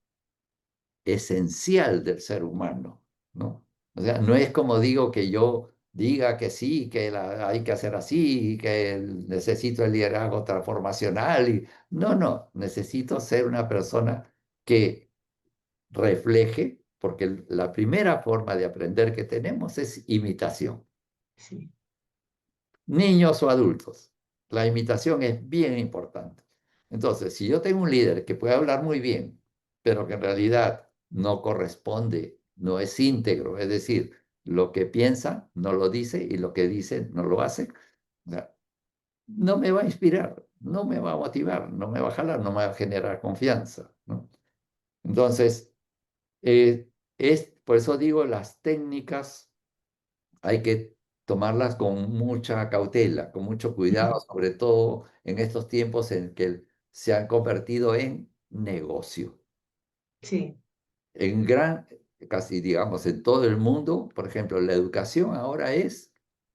esencial del ser humano, ¿no? O sea, no es como digo que yo diga que sí, que hay que hacer así, que necesito el liderazgo transformacional. No, no, necesito ser una persona que refleje, porque la primera forma de aprender que tenemos es imitación. sí, Niños o adultos, la imitación es bien importante. Entonces, si yo tengo un líder que puede hablar muy bien, pero que en realidad no corresponde, no es íntegro, es decir, lo que piensa no lo dice y lo que dice no lo hace, no me va a inspirar, no me va a motivar, no me va a jalar, no me va a generar confianza, ¿no? Entonces, por eso digo, las técnicas hay que tomarlas con mucha cautela, con mucho cuidado, mm, sobre todo en estos tiempos en que se han convertido en negocio. sí, En casi digamos, en todo el mundo, por ejemplo, la educación ahora es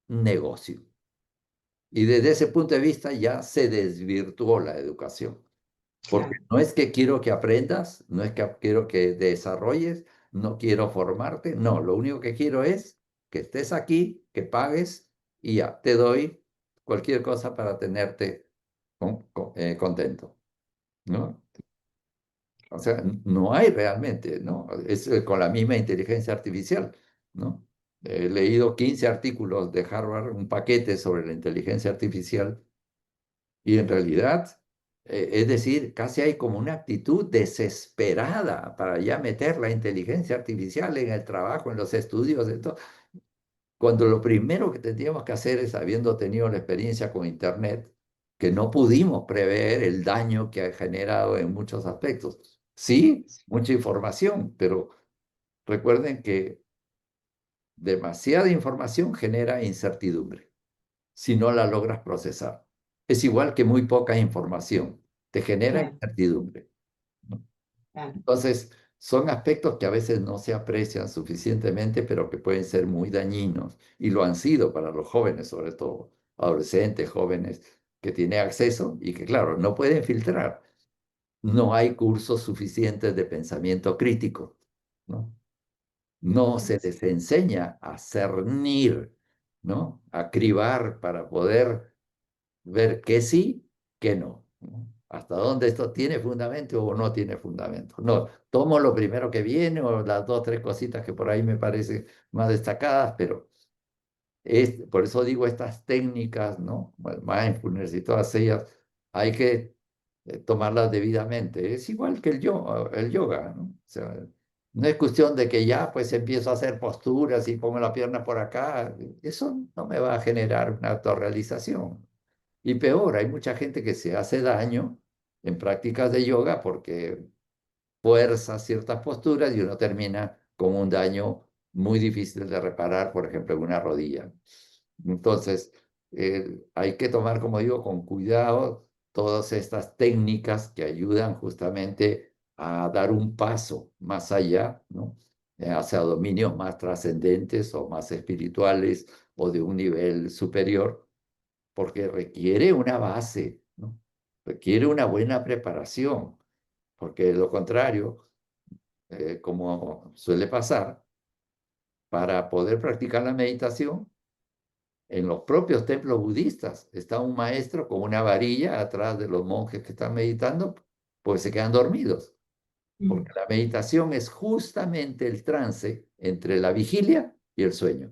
negocio. Y desde ese punto de vista ya se desvirtuó la educación. Porque claro, no es que quiero que aprendas, no es que quiero que desarrolles, no quiero formarte, no, lo único que quiero es que estés aquí, que pagues y ya, te doy cualquier cosa para tenerte contento, ¿no? O sea, no hay realmente, ¿no? Es con la misma inteligencia artificial, ¿no? He leído 15 artículos de Harvard, un paquete sobre la inteligencia artificial. Y en realidad, es decir, casi hay como una actitud desesperada para ya meter la inteligencia artificial en el trabajo, en los estudios, de todo, cuando lo primero que tendríamos que hacer es, habiendo tenido la experiencia con Internet, que no pudimos prever el daño que ha generado en muchos aspectos. Sí, mucha información, pero recuerden que demasiada información genera incertidumbre si no la logras procesar. Es igual que muy poca información, te genera claro, incertidumbre, ¿no? claro, Entonces, son aspectos que a veces no se aprecian suficientemente, pero que pueden ser muy dañinos, y lo han sido para los jóvenes, sobre todo, adolescentes, jóvenes, que tienen acceso y que, claro, no pueden filtrar. No hay cursos suficientes de pensamiento crítico, ¿no? no se les enseña a cernir, ¿no? A cribar para poder ver qué sí, qué no, ¿no? Hasta dónde esto tiene fundamento o no tiene fundamento. No, tomo lo primero que viene o las dos, tres cositas que por ahí me parecen más destacadas, pero por eso digo estas técnicas, ¿no? Mindfulness y todas ellas, hay que tomarlas debidamente. Es igual que el yoga, ¿no? O sea, no es cuestión de que ya pues empiezo a hacer posturas y pongo la pierna por acá. Eso no me va a generar una autorrealización. Y peor, hay mucha gente que se hace daño en prácticas de yoga porque fuerza ciertas posturas y uno termina con un daño muy difícil de reparar, por ejemplo, en una rodilla. Entonces, hay que tomar, como digo, con cuidado todas estas técnicas que ayudan justamente a dar un paso más allá, ¿no? Hacia dominios más trascendentes o más espirituales o de un nivel superior, porque requiere una base, ¿no? Requiere una buena preparación, porque de lo contrario, como suele pasar, para poder practicar la meditación, en los propios templos budistas está un maestro con una varilla atrás de los monjes que están meditando, pues se quedan dormidos, Mm. porque la meditación es justamente el trance entre la vigilia y el sueño.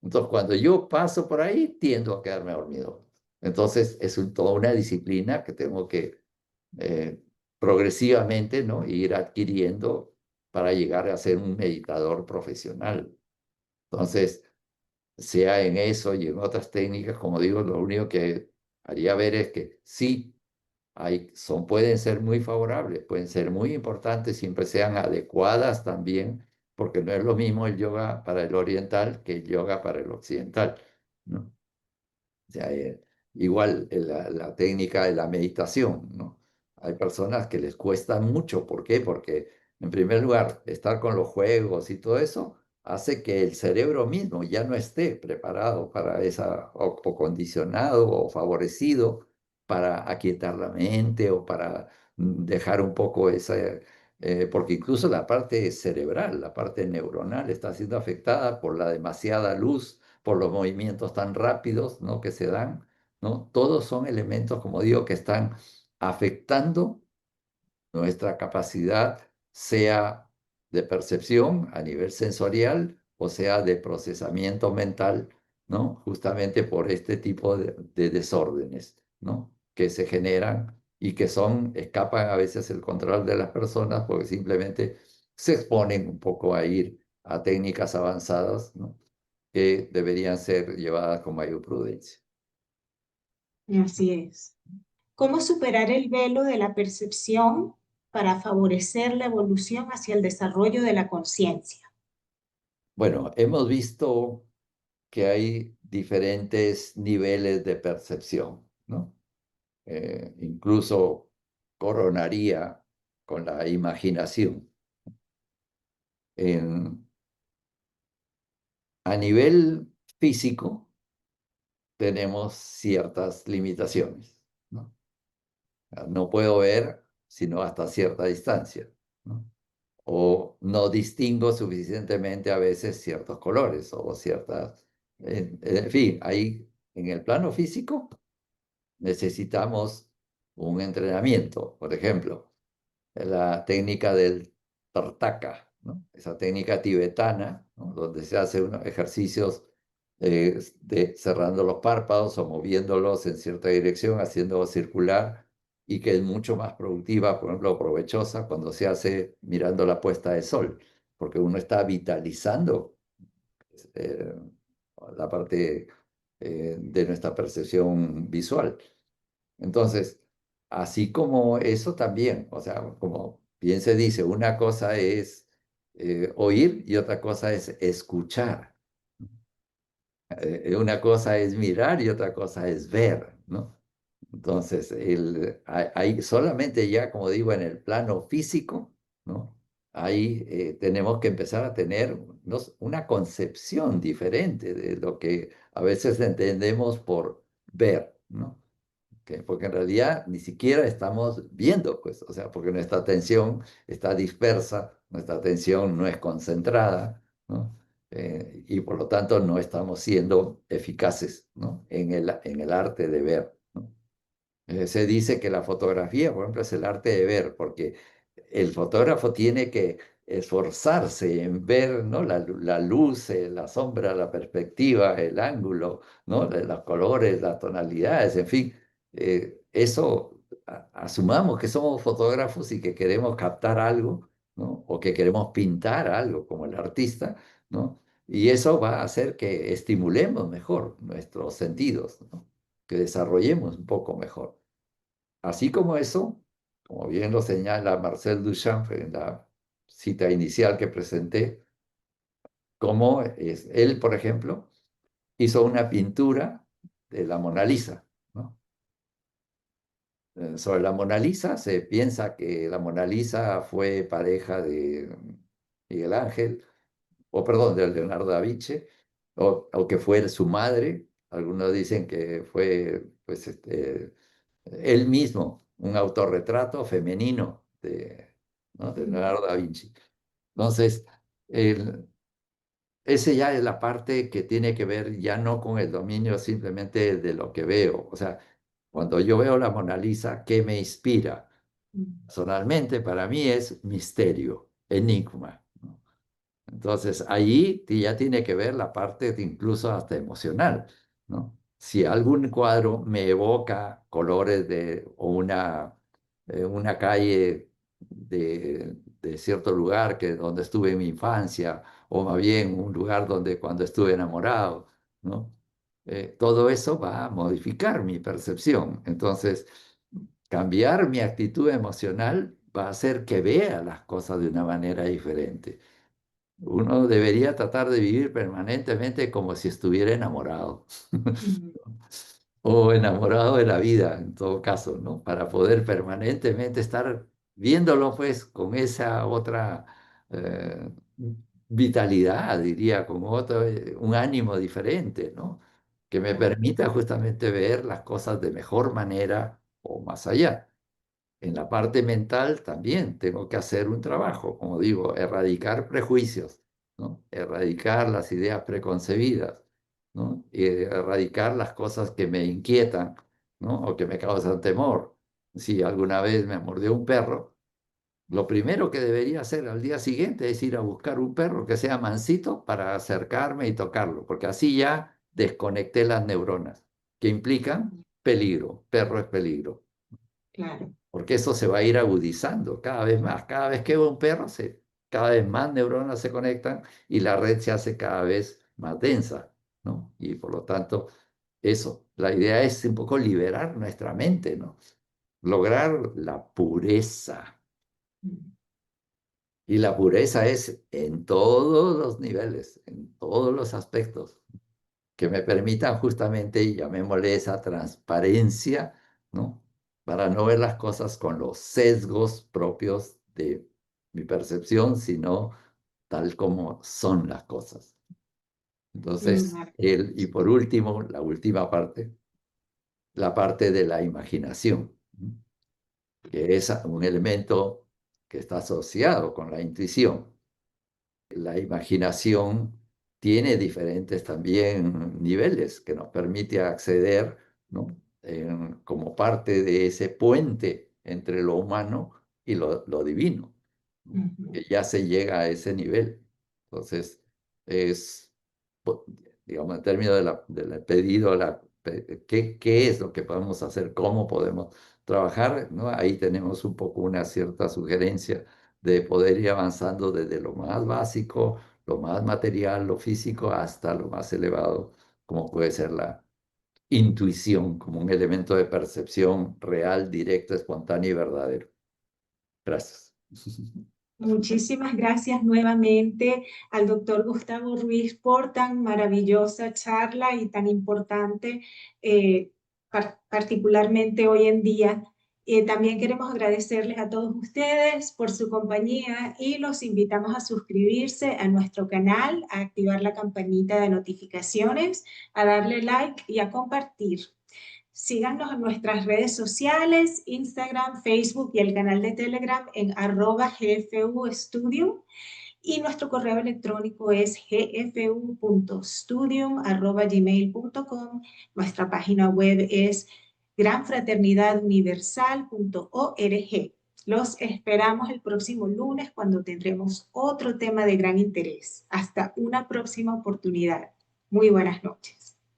Entonces, cuando yo paso por ahí, tiendo a quedarme dormido. Entonces, es toda una disciplina que tengo que eh, progresivamente, ¿no? Ir adquiriendo para llegar a ser un meditador profesional. Entonces, sea en eso y en otras técnicas, como digo, lo único que haría ver es que sí, pueden ser muy favorables, pueden ser muy importantes, siempre sean adecuadas también, porque no es lo mismo el yoga para el oriental que el yoga para el occidental, ¿no? O sea, igual la técnica de la meditación, ¿no? Hay personas que les cuesta mucho. ¿Por qué? Porque, en primer lugar, estar con los juegos y todo eso hace que el cerebro mismo ya no esté preparado para esa, o condicionado o favorecido para aquietar la mente o para dejar un poco esa, porque incluso la parte cerebral, la parte neuronal está siendo afectada por la demasiada luz, por los movimientos tan rápidos, ¿no? Que se dan, ¿no? Todos son elementos, como digo, que están afectando nuestra capacidad, sea de percepción a nivel sensorial o sea de procesamiento mental, ¿no? Justamente por este tipo de desórdenes, ¿no? Que se generan y que escapan a veces el control de las personas porque simplemente se exponen un poco a ir a técnicas avanzadas, ¿no? Que deberían ser llevadas con mayor prudencia. Así es. ¿Cómo superar el velo de la percepción para favorecer la evolución hacia el desarrollo de la conciencia? Bueno, hemos visto que hay diferentes niveles de percepción, ¿no? Incluso coronaría con la imaginación. En- a nivel físico tenemos ciertas limitaciones, ¿no? No puedo ver sino hasta cierta distancia, ¿no? O no distingo suficientemente a veces ciertos colores o ciertas... en fin, ahí en el plano físico necesitamos un entrenamiento. Por ejemplo, la técnica del tartaka, ¿no? Esa técnica tibetana, ¿no? Donde se hacen unos ejercicios cerrando los párpados o moviéndolos en cierta dirección, haciéndolo circular, y que es mucho más productiva, por ejemplo, provechosa cuando se hace mirando la puesta de sol, porque uno está vitalizando eh, la parte de nuestra percepción visual. Entonces, así como eso también, o sea, como bien se dice, una cosa es oír y otra cosa es escuchar. Una cosa es mirar y otra cosa es ver, ¿no? Entonces, ahí solamente ya, como digo, en el plano físico, ¿no? Ahí tenemos que empezar a tener una concepción diferente de lo que a veces entendemos por ver, ¿no? Porque en realidad ni siquiera estamos viendo, pues, o sea, porque nuestra atención está dispersa, nuestra atención no es concentrada, ¿no? Y por lo tanto no estamos siendo eficaces, ¿no? En el arte de ver, ¿no? Se dice que la fotografía, por ejemplo, es el arte de ver, porque el fotógrafo tiene que esforzarse en ver, ¿no? La luz, la sombra, la perspectiva, el ángulo, ¿no? Los colores, las tonalidades, en fin. Eso, asumamos que somos fotógrafos y que queremos captar algo, ¿no? O que queremos pintar algo como el artista, ¿no? Y eso va a hacer que estimulemos mejor nuestros sentidos, ¿no? Que desarrollemos un poco mejor. Así como eso, como bien lo señala Marcel Duchamp en la cita inicial que presenté, como él, por ejemplo, hizo una pintura de la Mona Lisa, ¿no? Sobre la Mona Lisa se piensa que la Mona Lisa fue pareja de Miguel Ángel, o perdón, de Leonardo da Vinci, o que fue su madre. Algunos dicen que fue, pues, él mismo, un autorretrato femenino ¿no? De Leonardo da Vinci. Entonces, el, ese ya es la parte que tiene que ver ya no con el dominio simplemente de lo que veo. O sea, cuando yo veo la Mona Lisa, ¿qué me inspira? Personalmente, para mí es misterio, enigma, ¿no? Entonces, ahí ya tiene que ver la parte incluso hasta emocional, ¿no? Si algún cuadro me evoca colores o una calle de cierto lugar donde estuve en mi infancia, o más bien un lugar donde cuando estuve enamorado, ¿no? Todo eso va a modificar mi percepción. Entonces, cambiar mi actitud emocional va a hacer que vea las cosas de una manera diferente. Uno debería tratar de vivir permanentemente como si estuviera enamorado Ujú. o enamorado de la vida, en todo caso, ¿no? Para poder permanentemente estar viéndolo, pues, con esa otra eh, vitalidad, diría, con otro, un ánimo diferente, ¿no? Que me Claro. permita justamente ver las cosas de mejor manera o más allá. En la parte mental también tengo que hacer un trabajo, como digo, erradicar prejuicios, ¿no? Erradicar las ideas preconcebidas, ¿no? Y erradicar las cosas que me inquietan, ¿no? O que me causan temor. Si alguna vez me mordió un perro, lo primero que debería hacer al día siguiente es ir a buscar un perro que sea mansito para acercarme y tocarlo, porque así ya desconecté las neuronas, que implican Ujú. peligro, perro es peligro, Claro. porque eso se va a ir agudizando cada vez más. Cada vez que veo un perro, cada vez más neuronas se conectan y la red se hace cada vez más densa, ¿no? Y por lo tanto, eso, la idea es un poco liberar nuestra mente, ¿no? Lograr la pureza. Ujú. Y la pureza es en todos los niveles, en todos los aspectos que me permitan justamente, llamémosle esa transparencia, ¿no? Para no ver las cosas con los sesgos propios de mi percepción, sino tal como son las cosas. Entonces, y Maravilloso. por último, la última parte, la parte de la imaginación, ¿no? Que es un elemento que está asociado con la intuición. La imaginación tiene diferentes también niveles que nos permite acceder, ¿no? Como parte de ese puente entre lo humano y lo divino, ¿no? Ujú. Que ya se llega a ese nivel. Entonces, es, po- digamos, en términos del pedido, ¿qué es lo que podemos hacer? ¿Cómo podemos trabajar? ¿No? Ahí tenemos un poco una cierta sugerencia de poder ir avanzando desde lo más básico, lo más material, lo físico, hasta lo más elevado, como puede ser la intuición, como un elemento de percepción real, directo, espontáneo y verdadero. Gracias. Muchísimas gracias nuevamente al doctor Gustavo Ruiz por tan maravillosa charla y tan importante, particularmente hoy en día. También queremos agradecerles a todos ustedes por su compañía y los invitamos a suscribirse a nuestro canal, a activar la campanita de notificaciones, a darle like y a compartir. Síganos en nuestras redes sociales, Instagram, Facebook y el canal de Telegram en @GFU Studio. Y nuestro correo electrónico es gfu.studium@gmail.com. Nuestra página web es granfraternidaduniversal.org. Los esperamos el próximo lunes cuando tendremos otro tema de gran interés. Hasta una próxima oportunidad. Muy buenas noches.